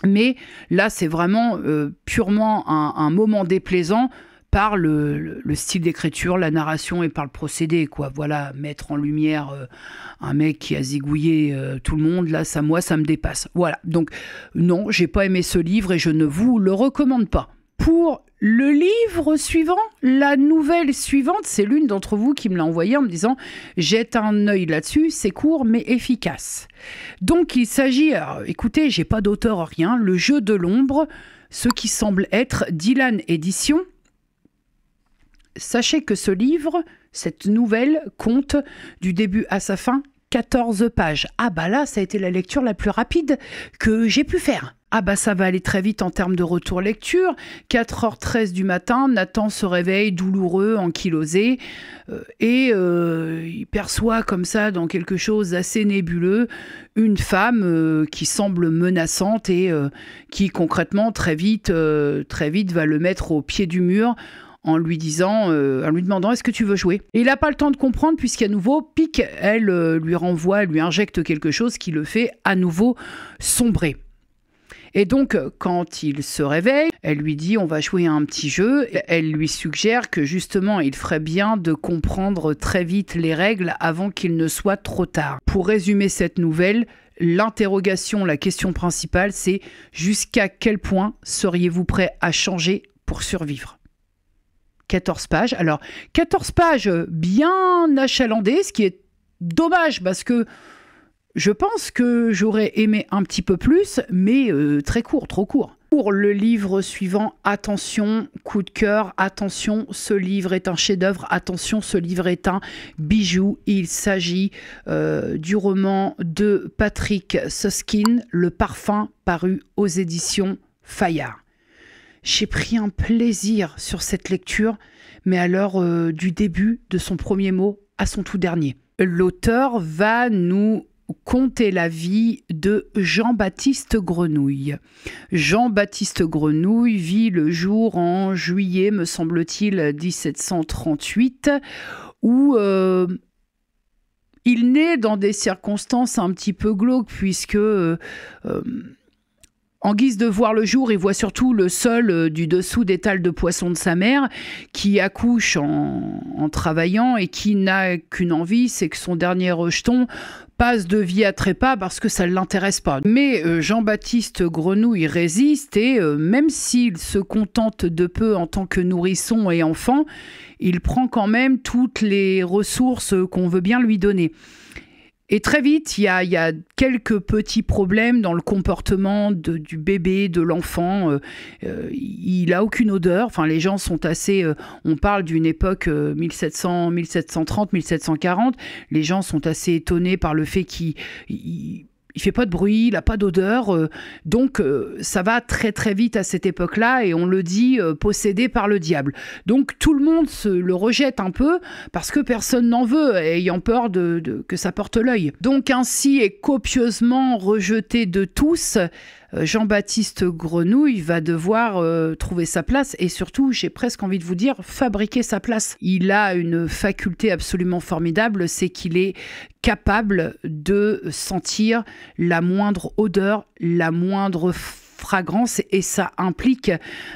Mais là, c'est vraiment purement un moment déplaisant par le style d'écriture, la narration et par le procédé, quoi. Voilà, mettre en lumière un mec qui a zigouillé tout le monde, là, ça me dépasse. Voilà, donc non, j'ai pas aimé ce livre et je ne vous le recommande pas. Pour le livre suivant, la nouvelle suivante, c'est l'une d'entre vous qui me l'a envoyé en me disant « Jette un œil là-dessus, c'est court mais efficace ». Donc il s'agit, alors, écoutez, j'ai pas d'auteur, rien, Le jeu de l'ombre, ce qui semble être Dylan Édition. Sachez que ce livre, cette nouvelle, compte du début à sa fin 14 pages. Ah bah là, ça a été la lecture la plus rapide que j'ai pu faire. Ah bah ça va aller très vite en termes de retour lecture. 4h13 du matin, Nathan se réveille douloureux, ankylosé, et il perçoit comme ça dans quelque chose d'assez nébuleux une femme qui semble menaçante et qui concrètement très vite va le mettre au pied du mur en lui demandant est-ce que tu veux jouer. Et il n'a pas le temps de comprendre puisqu'à nouveau, Pic, elle lui renvoie, elle lui injecte quelque chose qui le fait à nouveau sombrer. Et donc, quand il se réveille, elle lui dit « on va jouer à un petit jeu ». Elle lui suggère que justement, il ferait bien de comprendre très vite les règles avant qu'il ne soit trop tard. Pour résumer cette nouvelle, l'interrogation, la question principale, c'est jusqu'à quel point seriez-vous prêt à changer pour survivre ? 14 pages. Alors, 14 pages bien achalandées, ce qui est dommage parce que je pense que j'aurais aimé un petit peu plus, mais très court, trop court. Pour le livre suivant, attention, coup de cœur, attention, ce livre est un chef-d'œuvre, attention, ce livre est un bijou. Il s'agit du roman de Patrick Süskind, Le Parfum, paru aux éditions Fayard. J'ai pris un plaisir sur cette lecture, mais alors du début de son premier mot à son tout dernier. L'auteur va nous conter la vie de Jean-Baptiste Grenouille. Jean-Baptiste Grenouille vit le jour en juillet, me semble-t-il, 1738, où il naît dans des circonstances un petit peu glauques, puisque en guise de voir le jour, il voit surtout le sol du dessous des talles de poisson de sa mère qui accouche en travaillant et qui n'a qu'une envie, c'est que son dernier rejeton passe de vie à trépas parce que ça ne l'intéresse pas. Mais Jean-Baptiste Grenouille résiste et même s'il se contente de peu en tant que nourrisson et enfant, il prend quand même toutes les ressources qu'on veut bien lui donner. Et très vite, il y a quelques petits problèmes dans le comportement du bébé, de l'enfant. Il n'a aucune odeur. Enfin, les gens sont assez... on parle d'une époque 1730, 1740. Les gens sont assez étonnés par le fait qu'il ne fait pas de bruit, il n'a pas d'odeur. Donc, ça va très très vite à cette époque-là et on le dit possédé par le diable. Donc, tout le monde le rejette un peu parce que personne n'en veut, ayant peur que ça porte l'œil. Donc, ainsi est copieusement rejeté de tous. Jean-Baptiste Grenouille va devoir trouver sa place et surtout, j'ai presque envie de vous dire, fabriquer sa place. Il a une faculté absolument formidable, c'est qu'il est capable de sentir la moindre odeur, la moindre fragrance et ça implique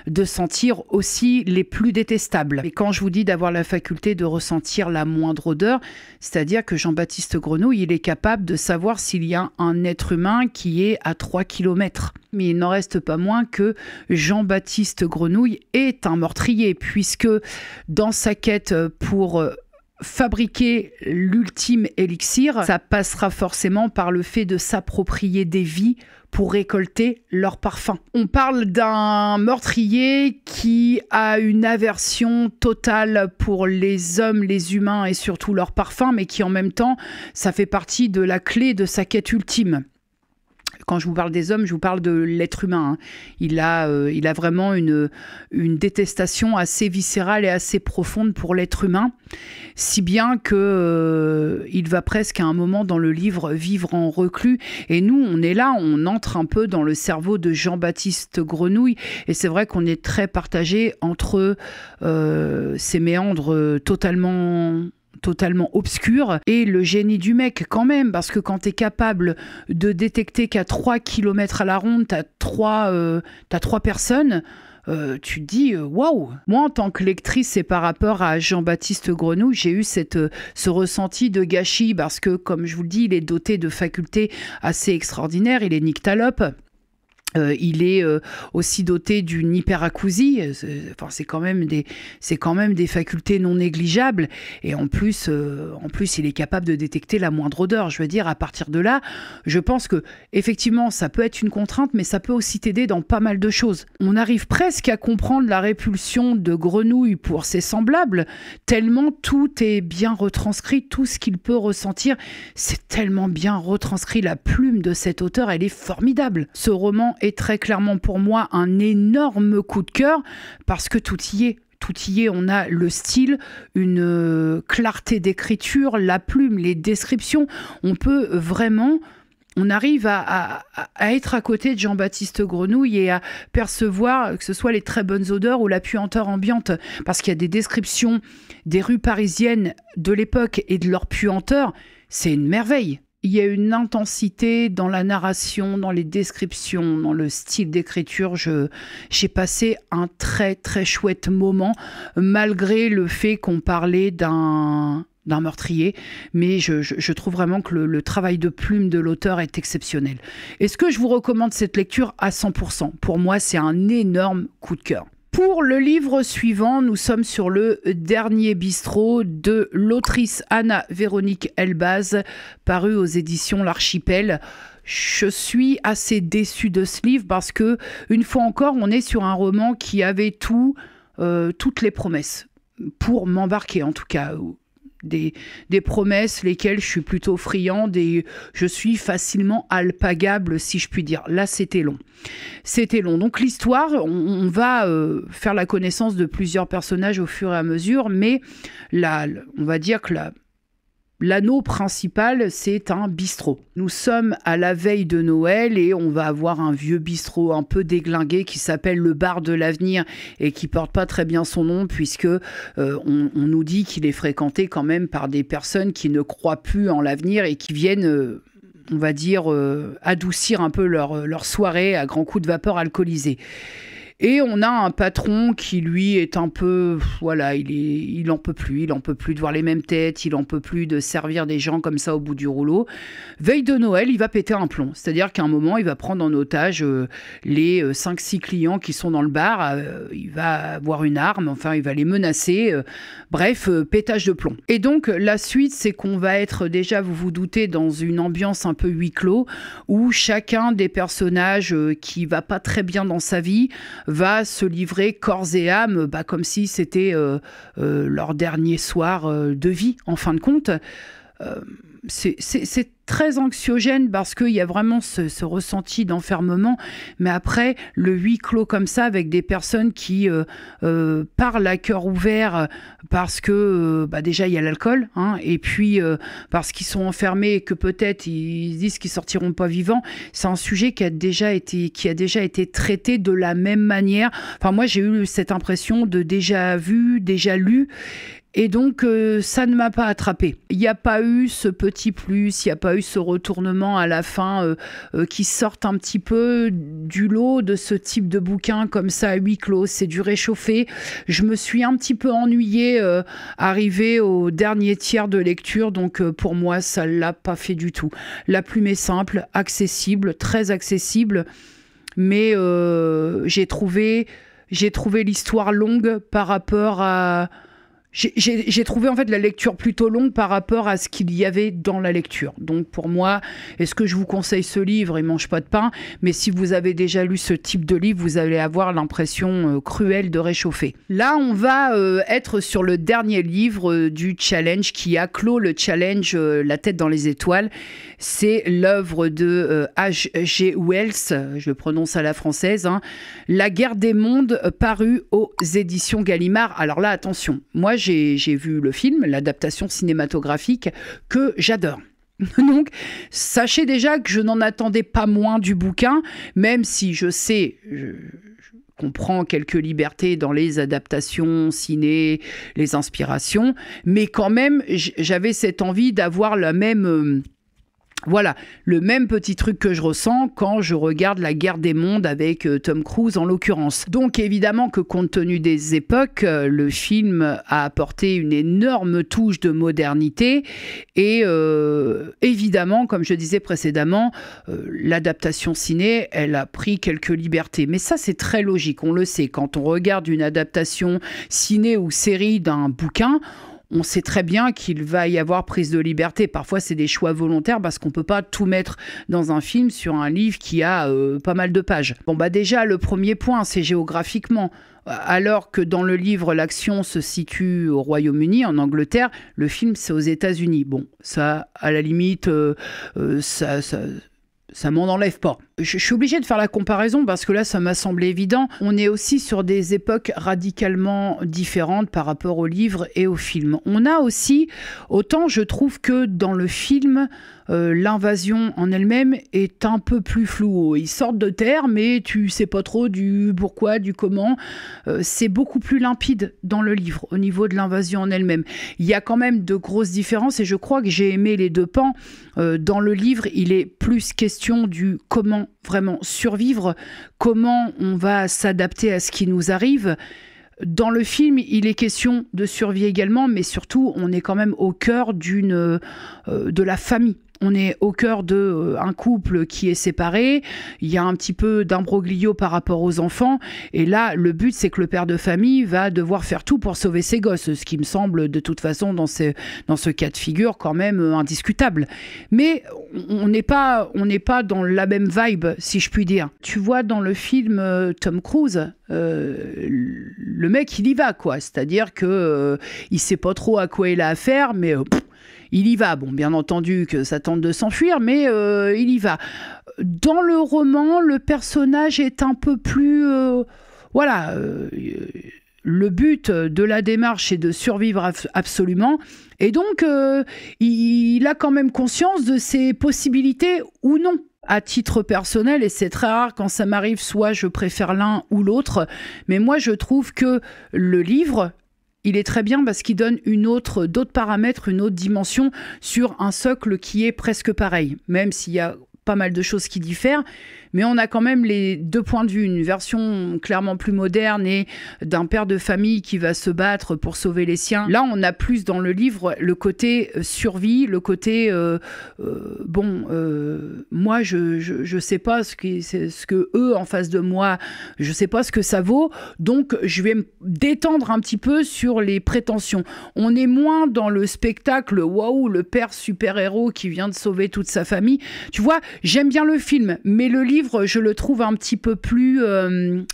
de sentir aussi les plus détestables. Et quand je vous dis d'avoir la faculté de ressentir la moindre odeur, c'est-à-dire que Jean-Baptiste Grenouille, il est capable de savoir s'il y a un être humain qui est à 3 km. Mais il n'en reste pas moins que Jean-Baptiste Grenouille est un meurtrier puisque dans sa quête pour fabriquer l'ultime élixir, ça passera forcément par le fait de s'approprier des vies pour récolter leur parfum. On parle d'un meurtrier qui a une aversion totale pour les hommes, les humains et surtout leur parfum, mais qui en même temps, ça fait partie de la clé de sa quête ultime. Quand je vous parle des hommes, je vous parle de l'être humain. Il a vraiment une détestation assez viscérale et assez profonde pour l'être humain, si bien que il va presque à un moment dans le livre vivre en reclus. Et nous, on est là, on entre un peu dans le cerveau de Jean-Baptiste Grenouille. Et c'est vrai qu'on est très partagé entre ces méandres totalement obscur et le génie du mec quand même, parce que quand t'es capable de détecter qu'à 3 km à la ronde t'as trois personnes, tu te dis waouh. Moi en tant que lectrice et par rapport à Jean-Baptiste Grenouille, j'ai eu ce ressenti de gâchis parce que comme je vous le dis, il est doté de facultés assez extraordinaires, il est nyctalope. Il est aussi doté d'une hyperacousie, c'est quand même des facultés non négligeables et en plus il est capable de détecter la moindre odeur. Je veux dire, à partir de là, je pense que effectivement ça peut être une contrainte, mais ça peut aussi t'aider dans pas mal de choses. On arrive presque à comprendre la répulsion de Grenouille pour ses semblables, tellement tout est bien retranscrit, tout ce qu'il peut ressentir, c'est tellement bien retranscrit. La plume de cet auteur, elle est formidable. Ce roman et très clairement pour moi un énorme coup de cœur parce que tout y est. Tout y est, on a le style, une clarté d'écriture, la plume, les descriptions. On peut vraiment... On arrive à être à côté de Jean-Baptiste Grenouille et à percevoir que ce soit les très bonnes odeurs ou la puanteur ambiante. Parce qu'il y a des descriptions des rues parisiennes de l'époque et de leur puanteur. C'est une merveille. Il y a une intensité dans la narration, dans les descriptions, dans le style d'écriture. J'ai passé un très très chouette moment, malgré le fait qu'on parlait d'un meurtrier, mais je trouve vraiment que le travail de plume de l'auteur est exceptionnel. Est-ce que je vous recommande cette lecture à 100%? Pour moi, c'est un énorme coup de cœur. Pour le livre suivant, nous sommes sur le dernier bistrot de l'autrice Anna-Véronique Elbaz, paru aux éditions L'Archipel. Je suis assez déçue de ce livre parce que, une fois encore, on est sur un roman qui avait toutes les promesses, pour m'embarquer en tout cas. Des promesses lesquelles je suis plutôt friande et je suis facilement alpagable, si je puis dire. Là, c'était long. C'était long. Donc l'histoire, on va faire la connaissance de plusieurs personnages au fur et à mesure, mais on va dire que l'anneau principal, c'est un bistrot. Nous sommes à la veille de Noël et on va avoir un vieux bistrot un peu déglingué qui s'appelle le Bar de l'Avenir et qui porte pas très bien son nom puisque on nous dit qu'il est fréquenté quand même par des personnes qui ne croient plus en l'avenir et qui viennent, on va dire, adoucir un peu leur soirée à grands coups de vapeur alcoolisé. Et on a un patron qui, lui, est un peu... Voilà, il en peut plus. Il en peut plus de voir les mêmes têtes. Il en peut plus de servir des gens comme ça au bout du rouleau. Veille de Noël, il va péter un plomb. C'est-à-dire qu'à un moment, il va prendre en otage les 5-6 clients qui sont dans le bar. Il va avoir une arme. Enfin, il va les menacer. Bref, pétage de plomb. Et donc, la suite, c'est qu'on va être déjà, vous vous doutez, dans une ambiance un peu huis clos où chacun des personnages qui va pas très bien dans sa vie va se livrer corps et âme, comme si c'était leur dernier soir de vie, en fin de compte. C'est très anxiogène parce qu'il y a vraiment ce ressenti d'enfermement, mais après, le huis clos comme ça, avec des personnes qui parlent à cœur ouvert parce que déjà il y a l'alcool, et puis parce qu'ils sont enfermés et que peut-être ils disent qu'ils sortiront pas vivants, c'est un sujet qui a déjà été traité de la même manière. Enfin, moi j'ai eu cette impression de déjà vu, déjà lu. Et donc, ça ne m'a pas attrapé. Il n'y a pas eu ce petit plus, il n'y a pas eu ce retournement à la fin qui sorte un petit peu du lot de ce type de bouquin comme ça à huis clos. C'est du réchauffé. Je me suis un petit peu ennuyée arrivée au dernier tiers de lecture. Donc, pour moi, ça ne l'a pas fait du tout. La plume est simple, accessible, très accessible. Mais j'ai trouvé l'histoire longue par rapport à... J'ai trouvé en fait la lecture plutôt longue par rapport à ce qu'il y avait dans la lecture. Donc pour moi, est-ce que je vous conseille ce livre? Il mange pas de pain, mais si vous avez déjà lu ce type de livre, vous allez avoir l'impression cruelle de réchauffer. Là, on va être sur le dernier livre du challenge qui a clos le challenge La tête dans les étoiles. C'est l'œuvre de H.G. Wells, je le prononce à la française, La guerre des mondes, paru aux éditions Gallimard. Alors là, attention, moi j'ai vu le film, l'adaptation cinématographique, que j'adore. Donc, sachez déjà que je n'en attendais pas moins du bouquin, même si je sais, je comprends quelques libertés dans les adaptations ciné, les inspirations, mais quand même, j'avais cette envie d'avoir la même... Voilà, le même petit truc que je ressens quand je regarde La guerre des mondes avec Tom Cruise en l'occurrence. Donc évidemment que compte tenu des époques, le film a apporté une énorme touche de modernité et évidemment, comme je disais précédemment, l'adaptation ciné, elle a pris quelques libertés. Mais ça, c'est très logique, on le sait. Quand on regarde une adaptation ciné ou série d'un bouquin, on sait très bien qu'il va y avoir prise de liberté. Parfois, c'est des choix volontaires parce qu'on ne peut pas tout mettre dans un film sur un livre qui a pas mal de pages. Bon, déjà, le premier point, c'est géographiquement. Alors que dans le livre, l'action se situe au Royaume-Uni, en Angleterre, le film, c'est aux États-Unis. Bon, ça, à la limite, ça m'en enlève pas. Je suis obligée de faire la comparaison parce que là, ça m'a semblé évident. On est aussi sur des époques radicalement différentes par rapport au livre et au film. On a aussi, autant je trouve que dans le film, l'invasion en elle-même est un peu plus floue. Ils sortent de terre, mais tu sais pas trop du pourquoi, du comment. C'est beaucoup plus limpide dans le livre au niveau de l'invasion en elle-même. Il y a quand même de grosses différences et je crois que j'ai aimé les deux pans. Dans le livre, il est plus question du comment vraiment survivre, comment on va s'adapter à ce qui nous arrive. Dans le film, il est question de survie également, mais surtout, on est quand même au cœur de la famille. On est au cœur d'un couple qui est séparé, il y a un petit peu d'imbroglio par rapport aux enfants, et là, le but, c'est que le père de famille va devoir faire tout pour sauver ses gosses, ce qui me semble, de toute façon, dans ce cas de figure, quand même indiscutable. Mais on n'est pas dans la même vibe, si je puis dire. Tu vois, dans le film Tom Cruise, le mec, il y va, quoi. C'est-à-dire que il sait pas trop à quoi il a affaire, mais... il y va. Bon, bien entendu que ça tente de s'enfuir, mais il y va. Dans le roman, le personnage est un peu plus... le but de la démarche est de survivre absolument. Et donc, il a quand même conscience de ses possibilités ou non. À titre personnel, et c'est très rare quand ça m'arrive, soit je préfère l'un ou l'autre, mais moi je trouve que le livre... il est très bien parce qu'il donne d'autres paramètres, une autre dimension sur un socle qui est presque pareil, même s'il y a pas mal de choses qui diffèrent. Mais on a quand même les deux points de vue, une version clairement plus moderne et d'un père de famille qui va se battre pour sauver les siens. Là, on a plus dans le livre le côté survie, le côté moi je sais pas ce que eux en face de moi, je sais pas ce que ça vaut, donc je vais me détendre un petit peu sur les prétentions. On est moins dans le spectacle, waouh, le père super-héros qui vient de sauver toute sa famille. Tu vois, j'aime bien le film, mais le livre, je le trouve un petit peu plus,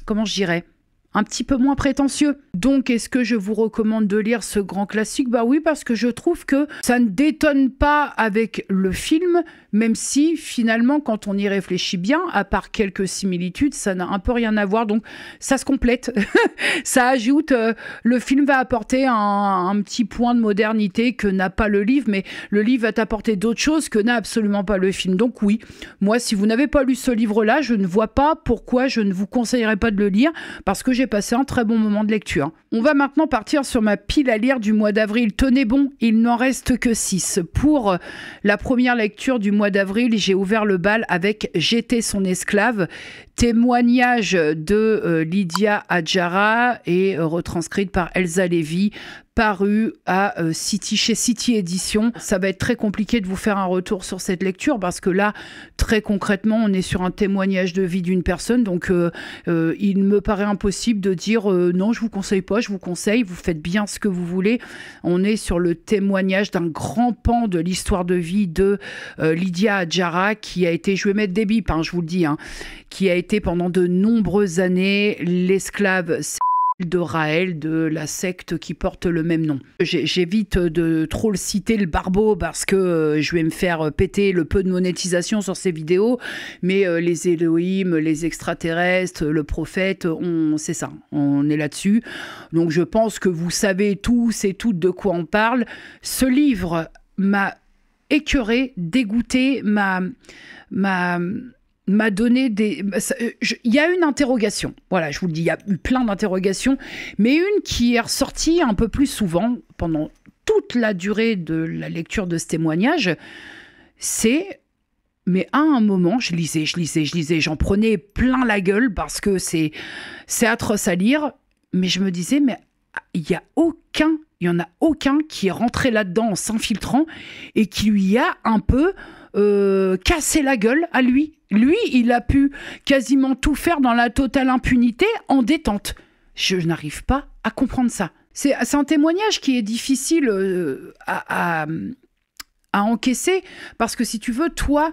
comment je dirais, un petit peu moins prétentieux. Donc, est-ce que je vous recommande de lire ce grand classique? Bah oui, parce que je trouve que ça ne détonne pas avec le film, même si, finalement, quand on y réfléchit bien, à part quelques similitudes, ça n'a un peu rien à voir. Donc, ça se complète. Ça ajoute... le film va apporter un petit point de modernité que n'a pas le livre, mais le livre va t'apporter d'autres choses que n'a absolument pas le film. Donc oui, moi, si vous n'avez pas lu ce livre-là, je ne vois pas pourquoi je ne vous conseillerais pas de le lire, parce que j'ai passé un très bon moment de lecture. On va maintenant partir sur ma pile à lire du mois d'avril. Tenez bon, il n'en reste que 6. Pour la première lecture du mois d'avril, j'ai ouvert le bal avec J'étais son esclave, témoignage de Lydia Adjara et retranscrite par Elsa Lévy, paru chez City Éditions. Ça va être très compliqué de vous faire un retour sur cette lecture parce que là, très concrètement, on est sur un témoignage de vie d'une personne. Donc, il me paraît impossible de dire non, je vous conseille pas, je vous conseille, vous faites bien ce que vous voulez. On est sur le témoignage d'un grand pan de l'histoire de vie de Lydia Adjara qui a été, je vais mettre des bips, je vous le dis, qui a été pendant de nombreuses années l'esclave de Raël, de la secte qui porte le même nom. J'évite de trop le citer, le barbeau, parce que je vais me faire péter le peu de monétisation sur ces vidéos, mais les Elohim, les extraterrestres, le prophète, c'est ça, on est là-dessus. Donc je pense que vous savez tous et toutes de quoi on parle. Ce livre m'a écœuré, dégoûté, m'a donné des... Il y a une interrogation. Voilà, je vous le dis, il y a eu plein d'interrogations, mais une qui est ressortie un peu plus souvent pendant toute la durée de la lecture de ce témoignage, c'est... Mais à un moment, je lisais, j'en prenais plein la gueule parce que c'est atroce à lire, mais je me disais, mais il y en a aucun qui est rentré là-dedans en s'infiltrant et qui lui a un peu cassé la gueule à lui. Lui, il a pu quasiment tout faire dans la totale impunité en détente. Je n'arrive pas à comprendre ça. C'est un témoignage qui est difficile à encaisser parce que si tu veux, toi...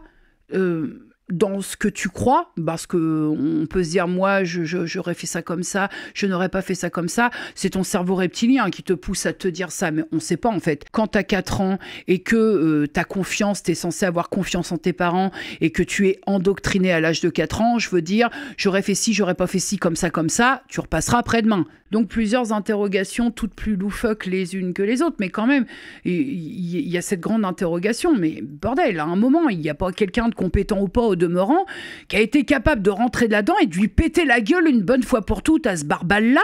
dans ce que tu crois, parce que on peut se dire, moi, j'aurais fait ça comme ça, je n'aurais pas fait ça comme ça. C'est ton cerveau reptilien qui te pousse à te dire ça, mais on ne sait pas en fait. Quand tu as 4 ans et que tu as confiance, tu es censé avoir confiance en tes parents et que tu es endoctriné à l'âge de 4 ans, je veux dire, j'aurais fait ci, j'aurais pas fait ci, comme ça, tu repasseras après-demain. Donc plusieurs interrogations, toutes plus loufoques les unes que les autres, mais quand même, il y a cette grande interrogation. Mais bordel, à un moment, il n'y a pas quelqu'un de compétent ou pas au demeurant qui a été capable de rentrer là-dedans et de lui péter la gueule une bonne fois pour toutes à ce barbal-là.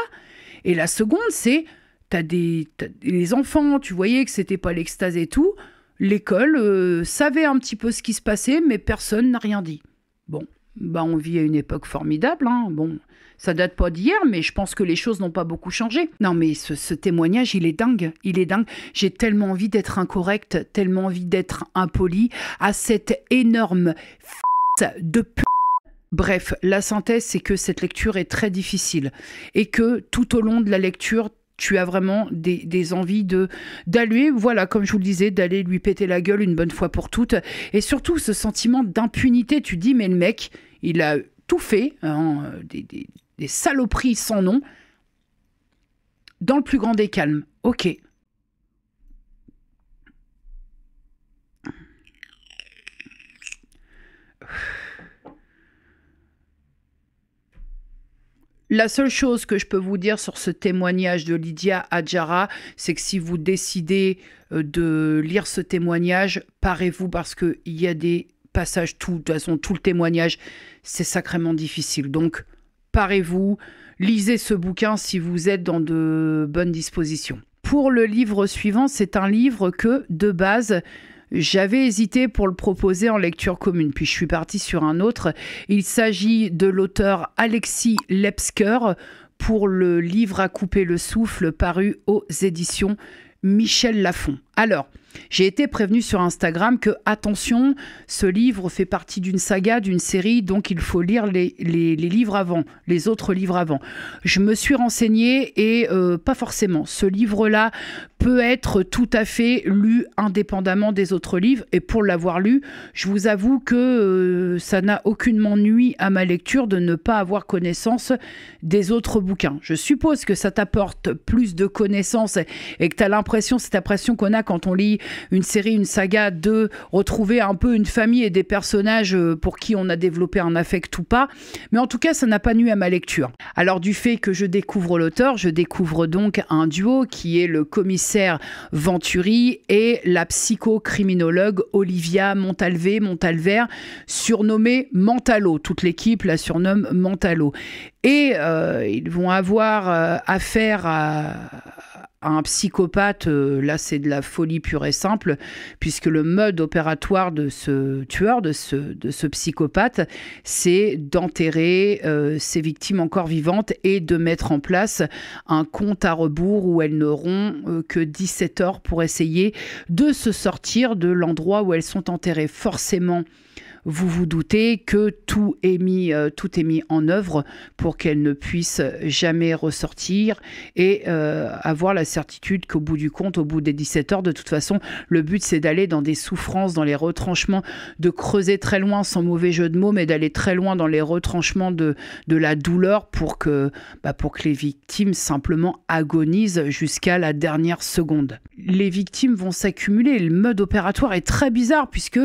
Et la seconde, c'est, les enfants, tu voyais que c'était pas l'extase et tout, l'école savait un petit peu ce qui se passait, mais personne n'a rien dit. Bon, bah on vit à une époque formidable, hein. Bon, ça date pas d'hier, mais je pense que les choses n'ont pas beaucoup changé. Non, mais ce témoignage, il est dingue. Il est dingue. J'ai tellement envie d'être incorrecte, tellement envie d'être impoli à cette énorme de p***. Bref, la synthèse, c'est que cette lecture est très difficile et que tout au long de la lecture, tu as vraiment des envies d'aller, voilà, comme je vous le disais, d'aller lui péter la gueule une bonne fois pour toutes. Et surtout, ce sentiment d'impunité. Tu dis, mais le mec, il a tout fait, hein, des saloperies sans nom, dans le plus grand des calmes. Ok. La seule chose que je peux vous dire sur ce témoignage de Lydia Adjara, c'est que si vous décidez de lire ce témoignage, parez-vous parce qu'il y a des passages, de toute façon, tout le témoignage, c'est sacrément difficile. Donc, parez-vous, lisez ce bouquin si vous êtes dans de bonnes dispositions. Pour le livre suivant, c'est un livre que, de base, j'avais hésité pour le proposer en lecture commune, puis je suis partie sur un autre. Il s'agit de l'auteur Alexis Lepsker pour le livre À couper le souffle paru aux éditions Michel Lafon. Alors, j'ai été prévenue sur Instagram que, attention, ce livre fait partie d'une saga, d'une série, donc il faut lire les livres avant, les autres livres avant. Je me suis renseignée et pas forcément. Ce livre-là peut être tout à fait lu indépendamment des autres livres. Et pour l'avoir lu, je vous avoue que ça n'a aucunement nui à ma lecture de ne pas avoir connaissance des autres bouquins. Je suppose que ça t'apporte plus de connaissances et que tu as l'impression, cette impression qu'on a quand on lit une série, une saga, de retrouver un peu une famille et des personnages pour qui on a développé un affect ou pas. Mais en tout cas, ça n'a pas nui à ma lecture. Alors du fait que je découvre l'auteur, je découvre donc un duo qui est le commissaire Venturi et la psychocriminologue Olivia Montalver, surnommée Mentalo. Toute l'équipe la surnomme Mentalo. Et ils vont avoir affaire à un psychopathe, là c'est de la folie pure et simple, puisque le mode opératoire de ce tueur, de ce psychopathe, c'est d'enterrer ses victimes encore vivantes et de mettre en place un compte à rebours où elles n'auront que 17 heures pour essayer de se sortir de l'endroit où elles sont enterrées. Forcément, vous vous doutez que tout est mis en œuvre pour qu'elle ne puisse jamais ressortir et avoir la certitude qu'au bout du compte, au bout des 17 heures, de toute façon, le but c'est d'aller dans des souffrances, dans les retranchements, de creuser très loin, sans mauvais jeu de mots, mais d'aller très loin dans les retranchements de la douleur pour que les victimes simplement agonisent jusqu'à la dernière seconde. Les victimes vont s'accumuler. Le mode opératoire est très bizarre puisque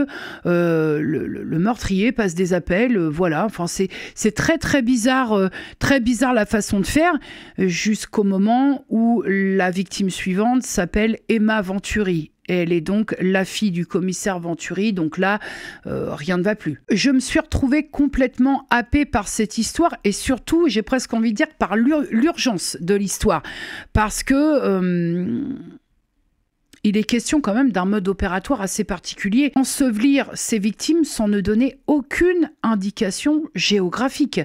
le meurtrier passe des appels, voilà. Enfin, c'est très très bizarre la façon de faire, jusqu'au moment où la victime suivante s'appelle Emma Venturi. Et elle est donc la fille du commissaire Venturi, donc là, rien ne va plus. Je me suis retrouvée complètement happée par cette histoire et surtout, j'ai presque envie de dire, par l'urgence de l'histoire. Parce que il est question quand même d'un mode opératoire assez particulier. Ensevelir ses victimes sans ne donner aucune indication géographique.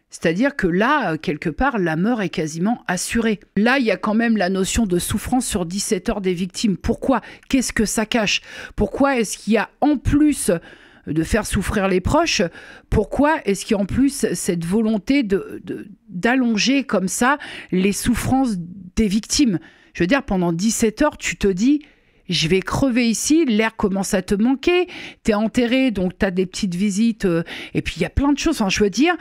C'est-à-dire que là, quelque part, la mort est quasiment assurée. Là, il y a quand même la notion de souffrance sur 17 heures des victimes. Pourquoi ? Qu'est-ce que ça cache ? Pourquoi est-ce qu'il y a, en plus de faire souffrir les proches, pourquoi est-ce qu'il y a en plus cette volonté d'allonger comme ça les souffrances des victimes ? Je veux dire, pendant 17 heures, tu te dis, je vais crever ici, l'air commence à te manquer, t'es enterré, donc t'as des petites visites, et puis il y a plein de choses. Enfin, je veux dire,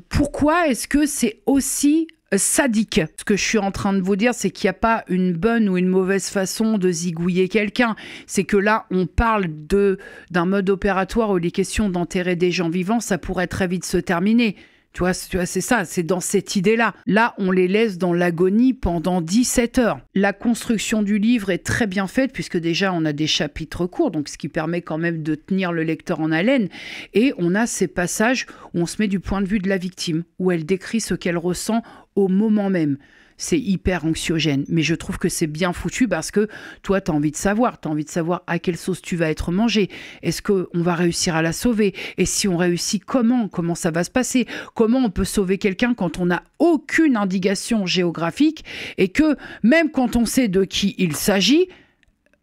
pourquoi est-ce que c'est aussi sadique? Ce que je suis en train de vous dire, c'est qu'il n'y a pas une bonne ou une mauvaise façon de zigouiller quelqu'un. C'est que là, on parle d'un mode opératoire où les questions d'enterrer des gens vivants, ça pourrait très vite se terminer. Tu vois, c'est ça, c'est dans cette idée-là. Là, on les laisse dans l'agonie pendant 17 heures. La construction du livre est très bien faite, puisque déjà, on a des chapitres courts, donc ce qui permet quand même de tenir le lecteur en haleine. Et on a ces passages où on se met du point de vue de la victime, où elle décrit ce qu'elle ressent au moment même. C'est hyper anxiogène, mais je trouve que c'est bien foutu parce que toi, tu as envie de savoir. Tu as envie de savoir à quelle sauce tu vas être mangé. Est-ce qu'on va réussir à la sauver? Et si on réussit, comment? Comment ça va se passer? Comment on peut sauver quelqu'un quand on n'a aucune indication géographique et que même quand on sait de qui il s'agit,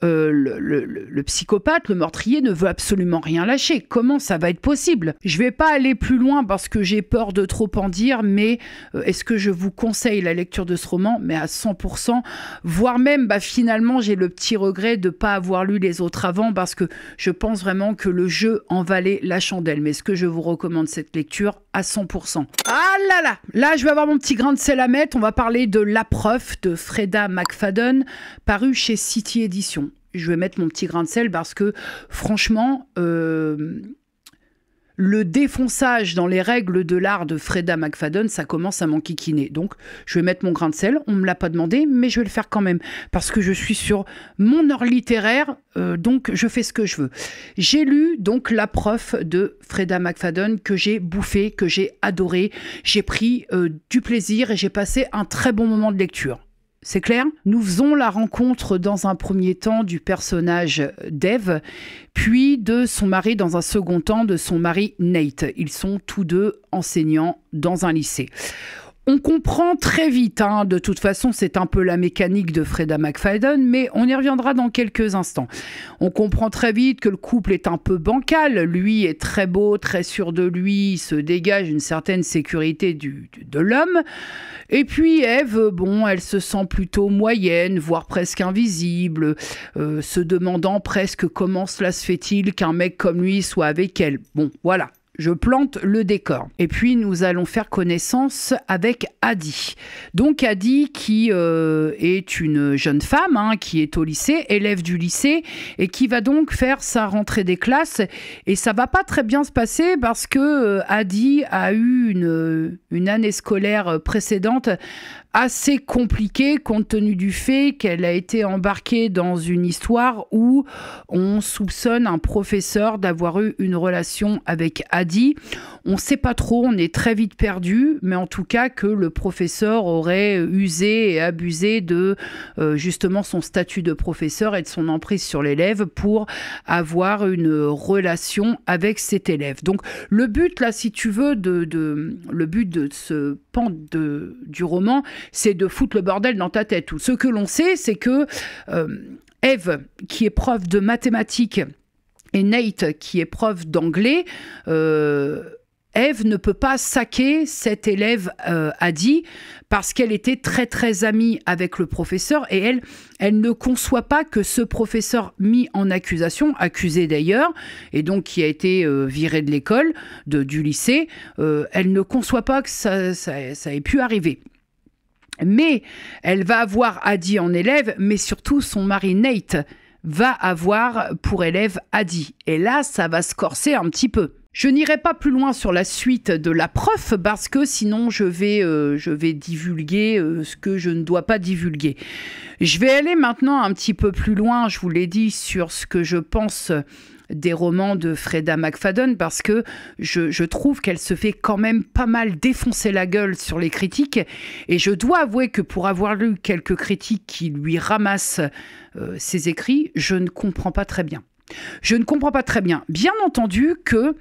le psychopathe, le meurtrier ne veut absolument rien lâcher. Comment ça va être possible? Je vais pas aller plus loin parce que j'ai peur de trop en dire, mais est-ce que je vous conseille la lecture de ce roman? Mais à 100%, voire même, finalement, j'ai le petit regret de ne pas avoir lu les autres avant parce que je pense vraiment que le jeu en valait la chandelle. Mais est-ce que je vous recommande cette lecture? À 100%. Ah là là! Là, je vais avoir mon petit grain de sel à mettre. On va parler de La Prof de Freda McFadden, paru chez City Éditions. Je vais mettre mon petit grain de sel parce que, franchement, le défonçage dans les règles de l'art de Freda McFadden, ça commence à m'enquiquiner. Donc, je vais mettre mon grain de sel. On ne me l'a pas demandé, mais je vais le faire quand même. Parce que je suis sur mon heure littéraire, donc je fais ce que je veux. J'ai lu donc La Prof de Freda McFadden que j'ai bouffé, que j'ai adoré. J'ai pris du plaisir et j'ai passé un très bon moment de lecture. C'est clair? Nous faisons la rencontre dans un premier temps du personnage d'Eve, puis de son mari dans un second temps de son mari Nate. Ils sont tous deux enseignants dans un lycée. On comprend très vite, de toute façon c'est un peu la mécanique de Freda McFadden, mais on y reviendra dans quelques instants. On comprend très vite que le couple est un peu bancal, lui est très beau, très sûr de lui, il se dégage une certaine sécurité de l'homme, et puis Ève, elle se sent plutôt moyenne, voire presque invisible, se demandant presque comment cela se fait-il qu'un mec comme lui soit avec elle. Bon, voilà. Je plante le décor. Et puis, nous allons faire connaissance avec Adi. Donc, Adi, qui est une jeune femme, qui est au lycée, élève du lycée, et qui va donc faire sa rentrée des classes. Et ça va pas très bien se passer parce que Adi a eu une année scolaire précédente assez compliquée compte tenu du fait qu'elle a été embarquée dans une histoire où on soupçonne un professeur d'avoir eu une relation avec Adi. On ne sait pas trop, on est très vite perdu, mais en tout cas que le professeur aurait usé et abusé de justement son statut de professeur et de son emprise sur l'élève pour avoir une relation avec cet élève. Donc le but là, si tu veux, le but de ce pan du roman, c'est de foutre le bordel dans ta tête. Ce que l'on sait, c'est que Ève, qui est prof de mathématiques, et Nate, qui est prof d'anglais, Ève ne peut pas saquer cet élève Adi parce qu'elle était très très amie avec le professeur et elle ne conçoit pas que ce professeur mis en accusation, accusé d'ailleurs, et donc qui a été viré de l'école, du lycée, elle ne conçoit pas que ça ait pu arriver. Mais elle va avoir Adi en élève, mais surtout son mari Nate va avoir pour élève Adi. Et là, ça va se corser un petit peu. Je n'irai pas plus loin sur la suite de La Prof parce que sinon je vais divulguer ce que je ne dois pas divulguer. Je vais aller maintenant un petit peu plus loin, je vous l'ai dit, sur ce que je pense des romans de Freda McFadden parce que je trouve qu'elle se fait quand même pas mal défoncer la gueule sur les critiques et je dois avouer que pour avoir lu quelques critiques qui lui ramassent ses écrits, je ne comprends pas très bien. Je ne comprends pas très bien. Bien entendu que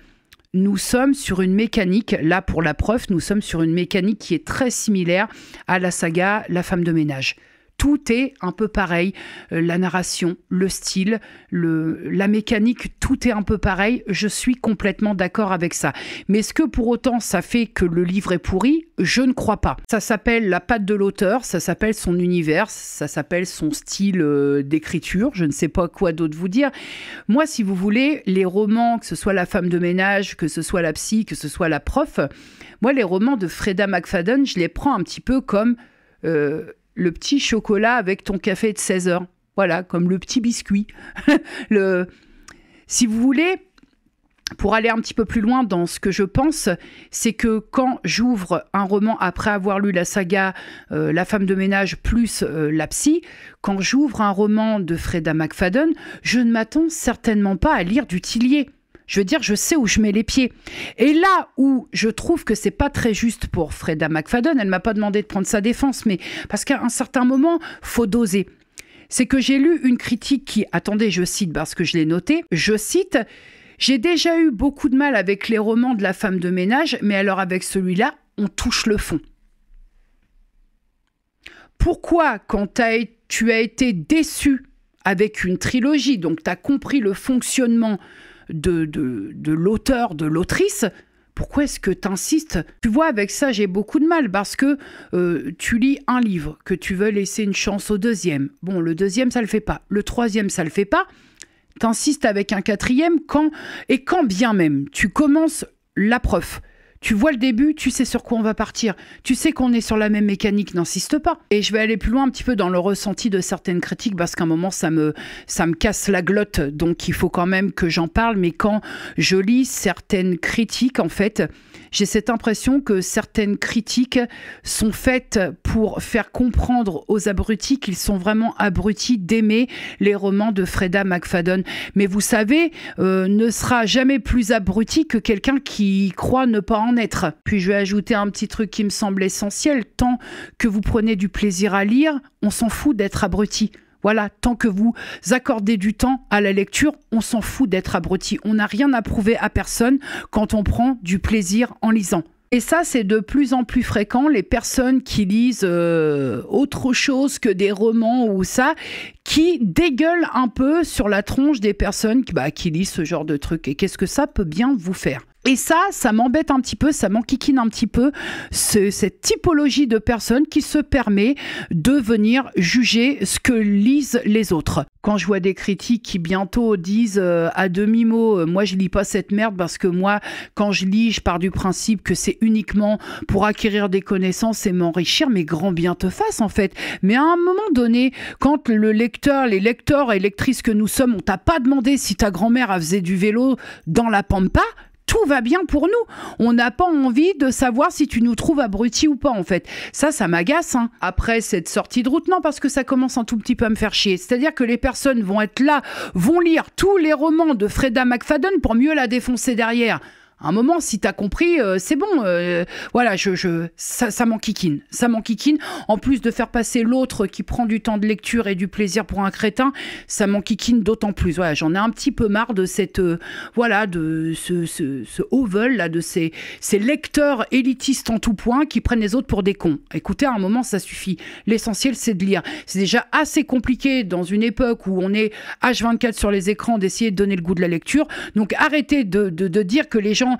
nous sommes sur une mécanique, là pour La Prof, nous sommes sur une mécanique qui est très similaire à la saga La femme de ménage. Tout est un peu pareil. La narration, le style, la mécanique, tout est un peu pareil. Je suis complètement d'accord avec ça. Mais est-ce que pour autant ça fait que le livre est pourri? Je ne crois pas. Ça s'appelle la patte de l'auteur, ça s'appelle son univers, ça s'appelle son style d'écriture. Je ne sais pas quoi d'autre vous dire. Moi, si vous voulez, les romans, que ce soit La femme de ménage, que ce soit La psy, que ce soit La prof, moi, les romans de Freda McFadden, je les prends un petit peu comme... le petit chocolat avec ton café de 16 heures. Voilà, comme le petit biscuit. Si vous voulez, pour aller un petit peu plus loin dans ce que je pense, c'est que quand j'ouvre un roman après avoir lu la saga La femme de ménage plus La psy, quand j'ouvre un roman de Freda McFadden, je ne m'attends certainement pas à lire du Tillier. Je veux dire, je sais où je mets les pieds. Et là où je trouve que c'est pas très juste pour Freda McFadden, elle m'a pas demandé de prendre sa défense, mais parce qu'à un certain moment, faut doser. C'est que j'ai lu une critique qui, attendez, je cite parce que je l'ai noté, je cite, « J'ai déjà eu beaucoup de mal avec les romans de La femme de ménage, mais alors avec celui-là, on touche le fond. » Pourquoi, quand tu as été déçu avec une trilogie, donc tu as compris le fonctionnement de l'auteur, de l'autrice, pourquoi est-ce que tu insistes? Tu vois, avec ça, j'ai beaucoup de mal parce que tu lis un livre, que tu veux laisser une chance au deuxième. Bon, le deuxième, ça le fait pas. Le troisième, ça le fait pas. Tu insistes avec un quatrième quand bien même tu commences la prof. Tu vois le début, tu sais sur quoi on va partir. Tu sais qu'on est sur la même mécanique, n'insiste pas. Et je vais aller plus loin un petit peu dans le ressenti de certaines critiques parce qu'à un moment, ça me casse la glotte. Donc, il faut quand même que j'en parle. Mais quand je lis certaines critiques, en fait, j'ai cette impression que certaines critiques sont faites pour faire comprendre aux abrutis qu'ils sont vraiment abrutis d'aimer les romans de Freda McFadden. Mais vous savez, ne sera jamais plus abruti que quelqu'un qui croit ne pas en être. Puis je vais ajouter un petit truc qui me semble essentiel. Tant que vous prenez du plaisir à lire, on s'en fout d'être abruti. Voilà, tant que vous accordez du temps à la lecture, on s'en fout d'être abruti. On n'a rien à prouver à personne quand on prend du plaisir en lisant. Et ça, c'est de plus en plus fréquent, les personnes qui lisent autre chose que des romans ou ça, qui dégueulent un peu sur la tronche des personnes qui lisent ce genre de trucs. Et qu'est-ce que ça peut bien vous faire ? Et ça m'embête un petit peu, ça m'enquiquine un petit peu, cette typologie de personnes qui se permet de venir juger ce que lisent les autres. Quand je vois des critiques qui bientôt disent à demi-mot, moi je lis pas cette merde parce que moi, quand je lis, je pars du principe que c'est uniquement pour acquérir des connaissances et m'enrichir, mais grand bien te fasse en fait. Mais à un moment donné, quand les lecteurs et lectrices que nous sommes, on t'a pas demandé si ta grand-mère faisait du vélo dans la pampa, tout va bien pour nous. On n'a pas envie de savoir si tu nous trouves abrutis ou pas, en fait. Ça m'agace. Hein. Après cette sortie de route, non, parce que ça commence un tout petit peu à me faire chier. C'est-à-dire que les personnes vont être là, vont lire tous les romans de Freda McFadden pour mieux la défoncer derrière. À un moment, si t'as compris, c'est bon. Voilà, ça m'enquiquine. Ça m'enquiquine. En plus de faire passer l'autre qui prend du temps de lecture et du plaisir pour un crétin, ça m'enquiquine d'autant plus. Voilà, j'en ai un petit peu marre de cette, de ce haut-vol, là, de ces lecteurs élitistes en tout point qui prennent les autres pour des cons. Écoutez, à un moment, ça suffit. L'essentiel, c'est de lire. C'est déjà assez compliqué dans une époque où on est H24 sur les écrans d'essayer de donner le goût de la lecture. Donc, arrêtez de dire que les gens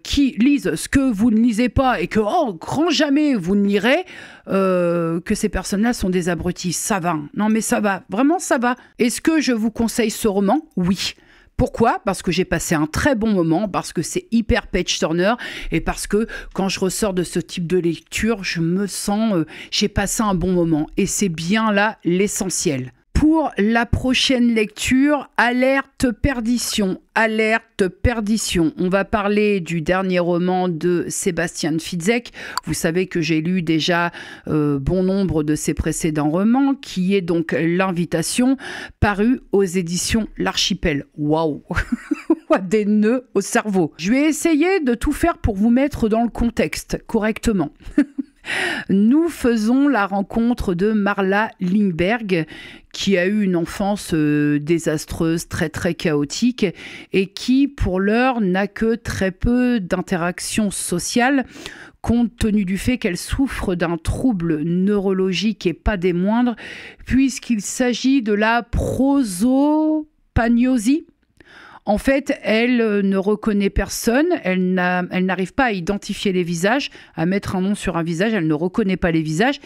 qui lisent ce que vous ne lisez pas et que, grand jamais vous ne lirez, que ces personnes-là sont des abrutis. Ça va. Non, mais ça va. Vraiment, ça va. Est-ce que je vous conseille ce roman ? Oui. Pourquoi ? Parce que j'ai passé un très bon moment, parce que c'est hyper page-turner et parce que quand je ressors de ce type de lecture, je me sens, j'ai passé un bon moment. Et c'est bien là l'essentiel. Pour la prochaine lecture, alerte perdition. Alerte perdition. On va parler du dernier roman de Sebastian Fitzek. Vous savez que j'ai lu déjà bon nombre de ses précédents romans, qui est donc L'Invitation, paru aux éditions L'Archipel. Waouh. Des nœuds au cerveau. Je vais essayer de tout faire pour vous mettre dans le contexte correctement. Nous faisons la rencontre de Marla Lindberg, qui a eu une enfance désastreuse, très très chaotique, et qui, pour l'heure, n'a que très peu d'interactions sociales, compte tenu du fait qu'elle souffre d'un trouble neurologique et pas des moindres, puisqu'il s'agit de la prosopagnosie. En fait, elle ne reconnaît personne, elle n'arrive pas à identifier les visages, à mettre un nom sur un visage, elle ne reconnaît pas les visages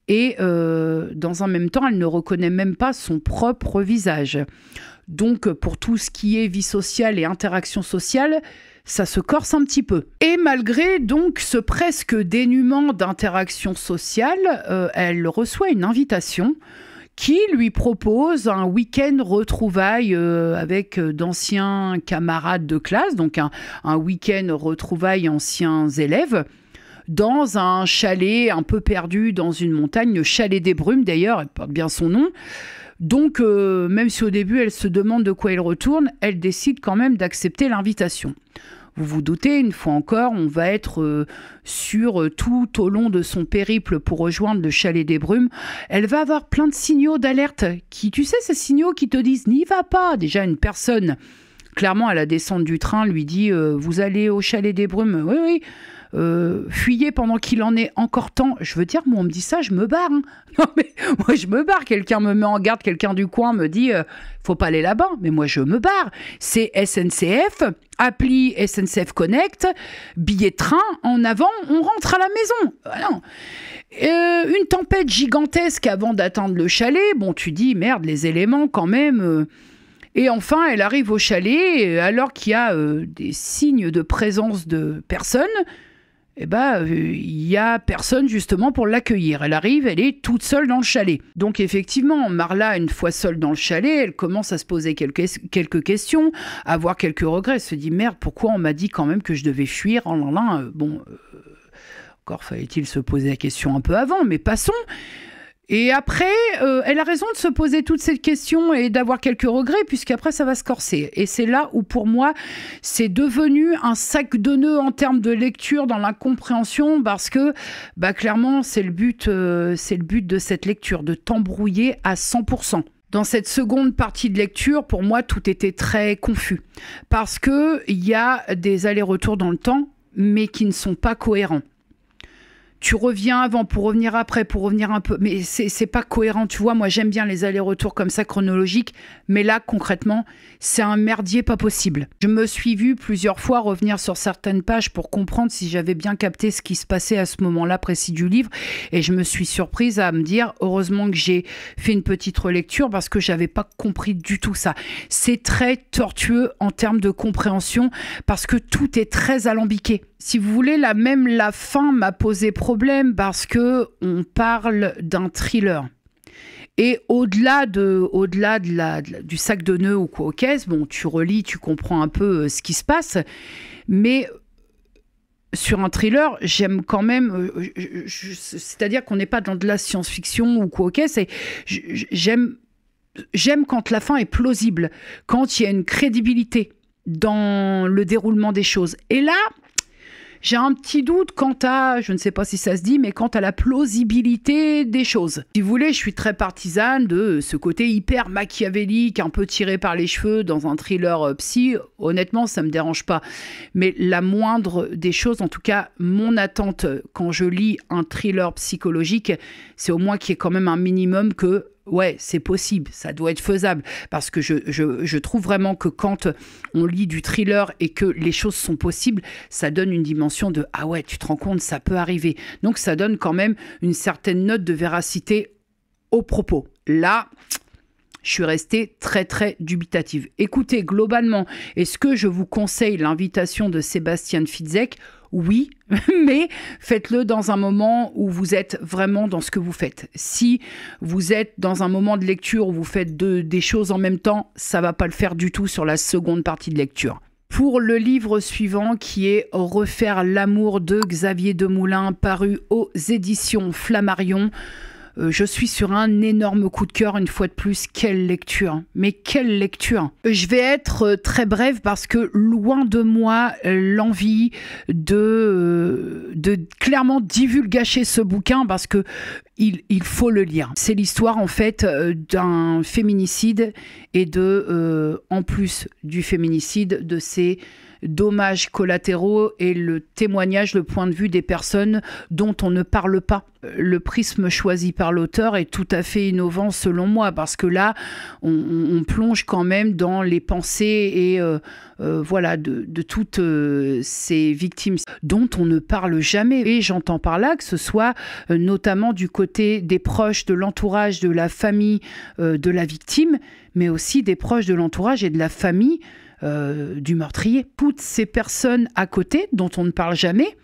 et dans un même temps, elle ne reconnaît même pas son propre visage. Donc, pour tout ce qui est vie sociale et interaction sociale, ça se corse un petit peu. Et malgré donc ce presque dénuement d'interaction sociale, elle reçoit une invitation qui lui propose un week-end retrouvailles avec d'anciens camarades de classe, donc un week-end retrouvailles anciens élèves, dans un chalet un peu perdu dans une montagne, le chalet des Brumes d'ailleurs, elle porte bien son nom. Donc, même si au début elle se demande de quoi il retourne, elle décide quand même d'accepter l'invitation. Vous vous doutez, une fois encore, on va être sur tout au long de son périple pour rejoindre le chalet des Brumes. Elle va avoir plein de signaux d'alerte qui, tu sais, ces signaux qui te disent « n'y va pas ». Déjà, une personne, clairement, à la descente du train, lui dit « vous allez au chalet des Brumes ». Oui, oui. Fuyez pendant qu'il en est encore temps. Je veux dire, moi on me dit ça, je me barre. Hein. Non mais moi je me barre. Quelqu'un me met en garde, quelqu'un du coin me dit faut pas aller là-bas. Mais moi je me barre. C'est SNCF, appli SNCF Connect, billet de train en avant, on rentre à la maison. Non. Une tempête gigantesque avant d'atteindre le chalet. Bon, tu dis merde, les éléments quand même. Et enfin, elle arrive au chalet alors qu'il y a des signes de présence de personnes. Eh ben, il y a personne justement pour l'accueillir. Elle arrive, elle est toute seule dans le chalet. Donc effectivement, Marla, une fois seule dans le chalet, elle commence à se poser quelques questions, à avoir quelques regrets. Elle se dit, merde, pourquoi on m'a dit quand même que je devais fuir? Encore fallait-il se poser la question un peu avant, mais passons. Et après, elle a raison de se poser toutes ces questions et d'avoir quelques regrets, puisqu'après, ça va se corser. Et c'est là où, pour moi, c'est devenu un sac de nœuds en termes de lecture dans l'incompréhension, parce que, clairement, c'est le but de cette lecture, de t'embrouiller à 100%. Dans cette seconde partie de lecture, pour moi, tout était très confus. Parce qu'il y a des allers-retours dans le temps, mais qui ne sont pas cohérents. Tu reviens avant pour revenir après, pour revenir un peu. Mais c'est pas cohérent, tu vois. Moi, j'aime bien les allers-retours comme ça, chronologiques. Mais là, concrètement, c'est un merdier pas possible. Je me suis vue plusieurs fois revenir sur certaines pages pour comprendre si j'avais bien capté ce qui se passait à ce moment-là précis du livre. Et je me suis surprise à me dire, heureusement que j'ai fait une petite relecture parce que j'avais pas compris du tout ça. C'est très tortueux en termes de compréhension parce que tout est très alambiqué. Si vous voulez, la fin m'a posé problème parce que on parle d'un thriller. Et au-delà du sac de nœuds ou quoi aux caisses, bon, tu relis, tu comprends un peu ce qui se passe. Mais sur un thriller, j'aime quand même... c'est-à-dire qu'on n'est pas dans de la science-fiction ou quoi aux caisses. J'aime quand la fin est plausible, quand il y a une crédibilité dans le déroulement des choses. Et là... j'ai un petit doute quant à, je ne sais pas si ça se dit, mais quant à la plausibilité des choses. Si vous voulez, je suis très partisane de ce côté hyper machiavélique, un peu tiré par les cheveux dans un thriller psy. Honnêtement, ça ne me dérange pas. Mais la moindre des choses, en tout cas, mon attente quand je lis un thriller psychologique, c'est au moins qu'il y ait quand même un minimum que... ouais, c'est possible, ça doit être faisable. Parce que je trouve vraiment que quand on lit du thriller et que les choses sont possibles, ça donne une dimension de « ah ouais, tu te rends compte, ça peut arriver ». Donc ça donne quand même une certaine note de véracité au propos. Là, je suis restée très très dubitative. Écoutez, globalement, est-ce que je vous conseille l'invitation de Sébastien Fitzek ? Oui, mais faites-le dans un moment où vous êtes vraiment dans ce que vous faites. Si vous êtes dans un moment de lecture où vous faites des choses en même temps, ça ne va pas le faire du tout sur la seconde partie de lecture. Pour le livre suivant qui est Refaire l'amour de Xavier Demoulin, paru aux éditions Flammarion, je suis sur un énorme coup de cœur une fois de plus. Quelle lecture! Mais quelle lecture! Je vais être très brève parce que loin de moi l'envie de clairement divulgacher ce bouquin parce que il faut le lire. C'est l'histoire en fait d'un féminicide et en plus du féminicide, de ces dommages collatéraux et le témoignage, le point de vue des personnes dont on ne parle pas. Le prisme choisi par l'auteur est tout à fait innovant selon moi, parce que là, on plonge quand même dans les pensées et voilà, de toutes ces victimes dont on ne parle jamais. Et j'entends par là que ce soit notamment du côté des proches, de l'entourage, de la famille de la victime, mais aussi des proches de l'entourage et de la famille du meurtrier. Toutes ces personnes à côté, dont on ne parle jamais,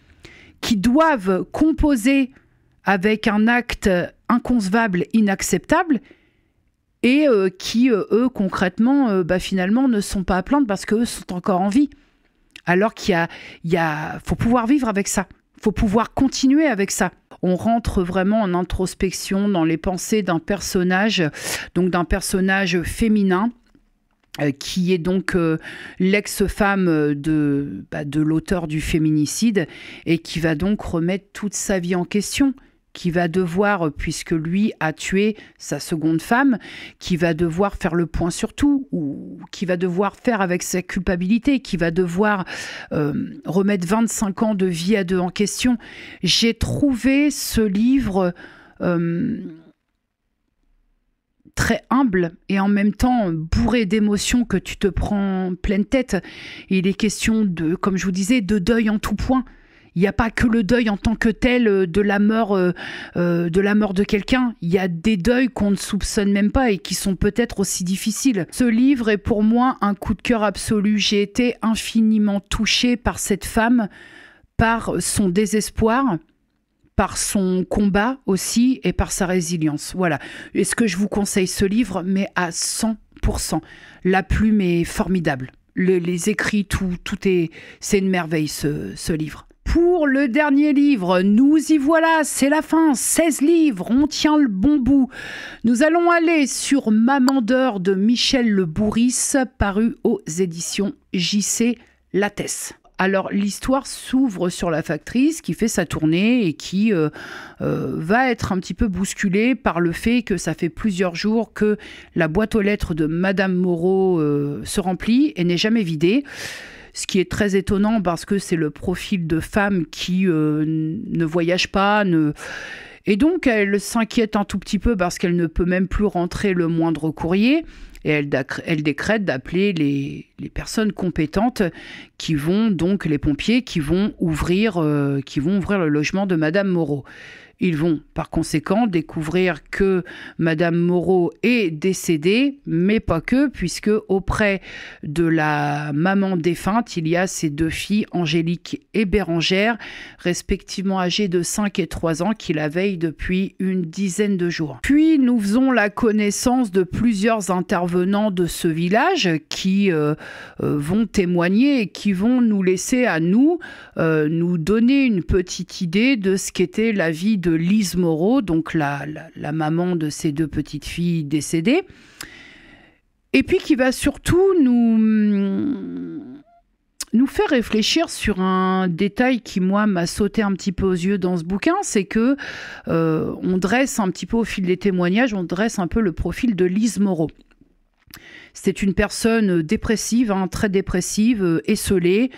qui doivent composer avec un acte inconcevable, inacceptable, et qui, eux, concrètement, finalement, ne sont pas à plaindre parce qu'eux sont encore en vie. Alors faut pouvoir vivre avec ça. Il faut pouvoir continuer avec ça. On rentre vraiment en introspection dans les pensées d'un personnage, donc d'un personnage féminin, qui est donc l'ex-femme de l'auteur du féminicide, et qui va donc remettre toute sa vie en question, qui va devoir, puisque lui a tué sa seconde femme, qui va devoir faire le point sur tout, ou qui va devoir faire avec sa culpabilité, qui va devoir remettre 25 ans de vie à deux en question. J'ai trouvé ce livre très humble et en même temps bourré d'émotions que tu te prends pleine tête. Et il est question de, comme je vous disais, de deuil en tout point. Il n'y a pas que le deuil en tant que tel de la mort de quelqu'un. Il y a des deuils qu'on ne soupçonne même pas et qui sont peut-être aussi difficiles. Ce livre est pour moi un coup de cœur absolu. J'ai été infiniment touchée par cette femme, par son désespoir, par son combat aussi et par sa résilience. Voilà. Est-ce que je vous conseille ce livre? Mais à 100%. La plume est formidable. Les écrits, c'est une merveille ce livre. Pour le dernier livre, nous y voilà, c'est la fin, 16 livres, on tient le bon bout. Nous allons aller sur Maman d'heure de Michel Le Bourris, paru aux éditions JC Lattès. Alors l'histoire s'ouvre sur la factrice qui fait sa tournée et qui va être un petit peu bousculée par le fait que ça fait plusieurs jours que la boîte aux lettres de Madame Moreau se remplit et n'est jamais vidée. Ce qui est très étonnant parce que c'est le profil de femme qui ne voyage pas, et donc elle s'inquiète un tout petit peu parce qu'elle ne peut même plus rentrer le moindre courrier. Et elle décrète d'appeler les personnes compétentes qui vont, donc les pompiers, qui vont ouvrir le logement de Madame Moreau. Ils vont par conséquent découvrir que Madame Moreau est décédée, mais pas que, puisque auprès de la maman défunte, il y a ses deux filles, Angélique et Bérangère, respectivement âgées de 5 et 3 ans, qui la veillent depuis une dizaine de jours. Puis nous faisons la connaissance de plusieurs intervenants de ce village qui vont témoigner et qui vont nous laisser à nous donner une petite idée de ce qu'était la vie de Lise Moreau, donc la maman de ces deux petites filles décédées, et puis qui va surtout nous faire réfléchir sur un détail qui, moi, m'a sauté un petit peu aux yeux dans ce bouquin, c'est que on dresse un petit peu au fil des témoignages, on dresse un peu le profil de Lise Moreau. C'était une personne dépressive, très dépressive, esseulée,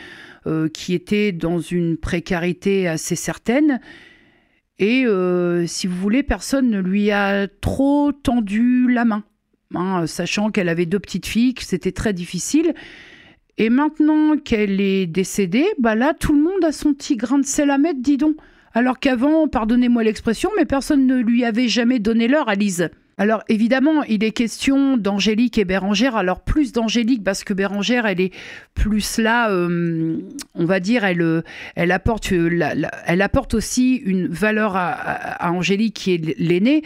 qui était dans une précarité assez certaine. Et si vous voulez, personne ne lui a trop tendu la main, sachant qu'elle avait deux petites filles, que c'était très difficile. Et maintenant qu'elle est décédée, là, tout le monde a son petit grain de sel à mettre, dis donc. Alors qu'avant, pardonnez-moi l'expression, mais personne ne lui avait jamais donné l'heure à Lise. Alors évidemment, il est question d'Angélique et Bérangère, alors plus d'Angélique parce que Bérangère, elle est plus là, on va dire, elle apporte aussi une valeur à Angélique qui est l'aînée,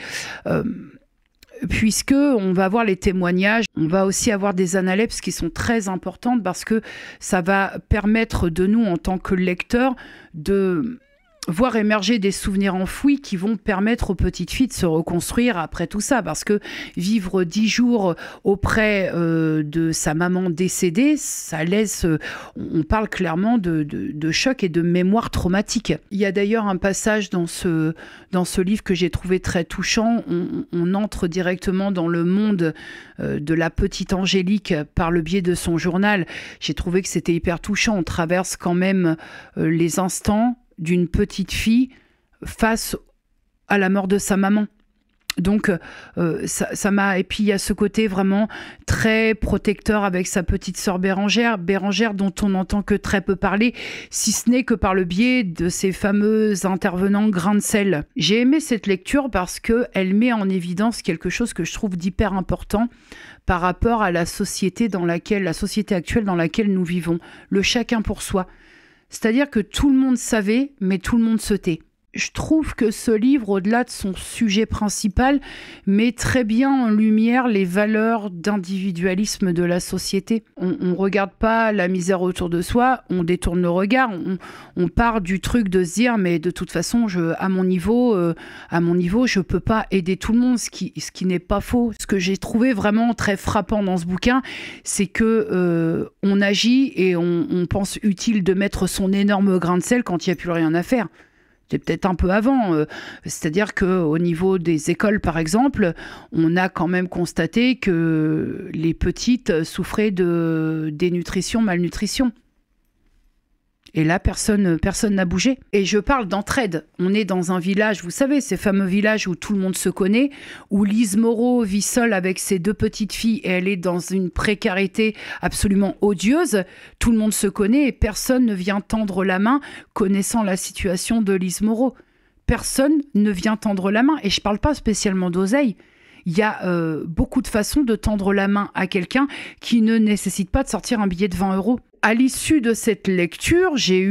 puisque on va avoir les témoignages, on va aussi avoir des analepses qui sont très importantes parce que ça va permettre de nous, en tant que lecteurs, de voir émerger des souvenirs enfouis qui vont permettre aux petites filles de se reconstruire après tout ça. Parce que vivre 10 jours auprès de sa maman décédée, ça laisse... on parle clairement de choc et de mémoire traumatique. Il y a d'ailleurs un passage dans ce livre que j'ai trouvé très touchant. On entre directement dans le monde de la petite Angélique par le biais de son journal. J'ai trouvé que c'était hyper touchant. On traverse quand même les instants d'une petite fille face à la mort de sa maman. Donc, ça m'a... Et puis, il y a ce côté vraiment très protecteur avec sa petite sœur Bérangère. Bérangère dont on n'entend que très peu parler, si ce n'est que par le biais de ces fameux intervenants grains de sel. J'ai aimé cette lecture parce qu'elle met en évidence quelque chose que je trouve d'hyper important par rapport à la société actuelle dans laquelle nous vivons. Le chacun pour soi. C'est-à-dire que tout le monde savait, mais tout le monde se tait. Je trouve que ce livre, au-delà de son sujet principal, met très bien en lumière les valeurs d'individualisme de la société. On ne regarde pas la misère autour de soi, on détourne le regard, on part du truc de se dire mais de toute façon, à mon niveau, je ne peux pas aider tout le monde, ce qui n'est pas faux. Ce que j'ai trouvé vraiment très frappant dans ce bouquin, c'est que on agit et on pense utile de mettre son énorme grain de sel quand il n'y a plus rien à faire. C'est peut-être un peu avant. C'est-à-dire qu'au niveau des écoles, par exemple, on a quand même constaté que les petites souffraient de dénutrition, malnutrition. Et là, personne n'a bougé. Et je parle d'entraide. On est dans un village, vous savez, ces fameux villages où tout le monde se connaît, où Lise Moreau vit seule avec ses 2 petites filles et elle est dans une précarité absolument odieuse. Tout le monde se connaît et personne ne vient tendre la main connaissant la situation de Lise Moreau. Personne ne vient tendre la main. Et je ne parle pas spécialement d'oseille. Il y a beaucoup de façons de tendre la main à quelqu'un qui ne nécessite pas de sortir un billet de 20 €. À l'issue de cette lecture, j'ai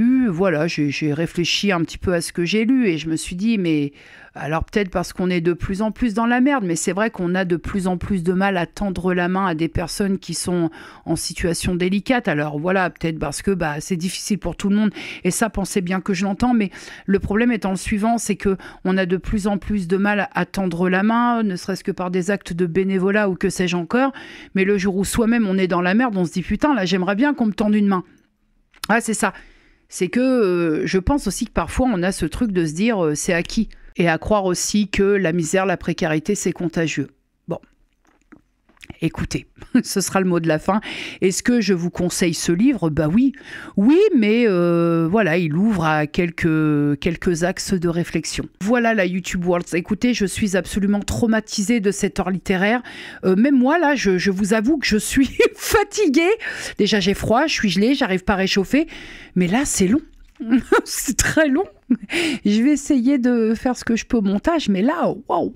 réfléchi un petit peu à ce que j'ai lu et je me suis dit, mais alors peut-être parce qu'on est de plus en plus dans la merde, mais c'est vrai qu'on a de plus en plus de mal à tendre la main à des personnes qui sont en situation délicate. Alors voilà, peut-être parce que c'est difficile pour tout le monde et ça, pensez bien que je l'entends, mais le problème étant le suivant, c'est que on a de plus en plus de mal à tendre la main, ne serait-ce que par des actes de bénévolat ou que sais-je encore, mais le jour où soi-même on est dans la merde, on se dit putain, là j'aimerais bien qu'on me tende une main. Ah, c'est ça. C'est que je pense aussi que parfois on a ce truc de se dire c'est acquis. Et à croire aussi que la misère, la précarité, c'est contagieux. Bon, écoutez, ce sera le mot de la fin. Est-ce que je vous conseille ce livre? Bah oui. Oui, mais voilà, il ouvre à quelques axes de réflexion. Voilà la YouTube World. Écoutez, je suis absolument traumatisée de cette heure littéraire. Même moi, là, je vous avoue que je suis fatiguée. Déjà, j'ai froid, je suis gelée, j'arrive pas à réchauffer. Mais là, c'est long. C'est très long. Je vais essayer de faire ce que je peux au montage, mais là, waouh,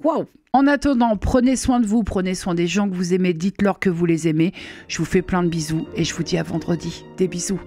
waouh. En attendant, prenez soin de vous, prenez soin des gens que vous aimez, dites-leur que vous les aimez. Je vous fais plein de bisous et je vous dis à vendredi. Des bisous.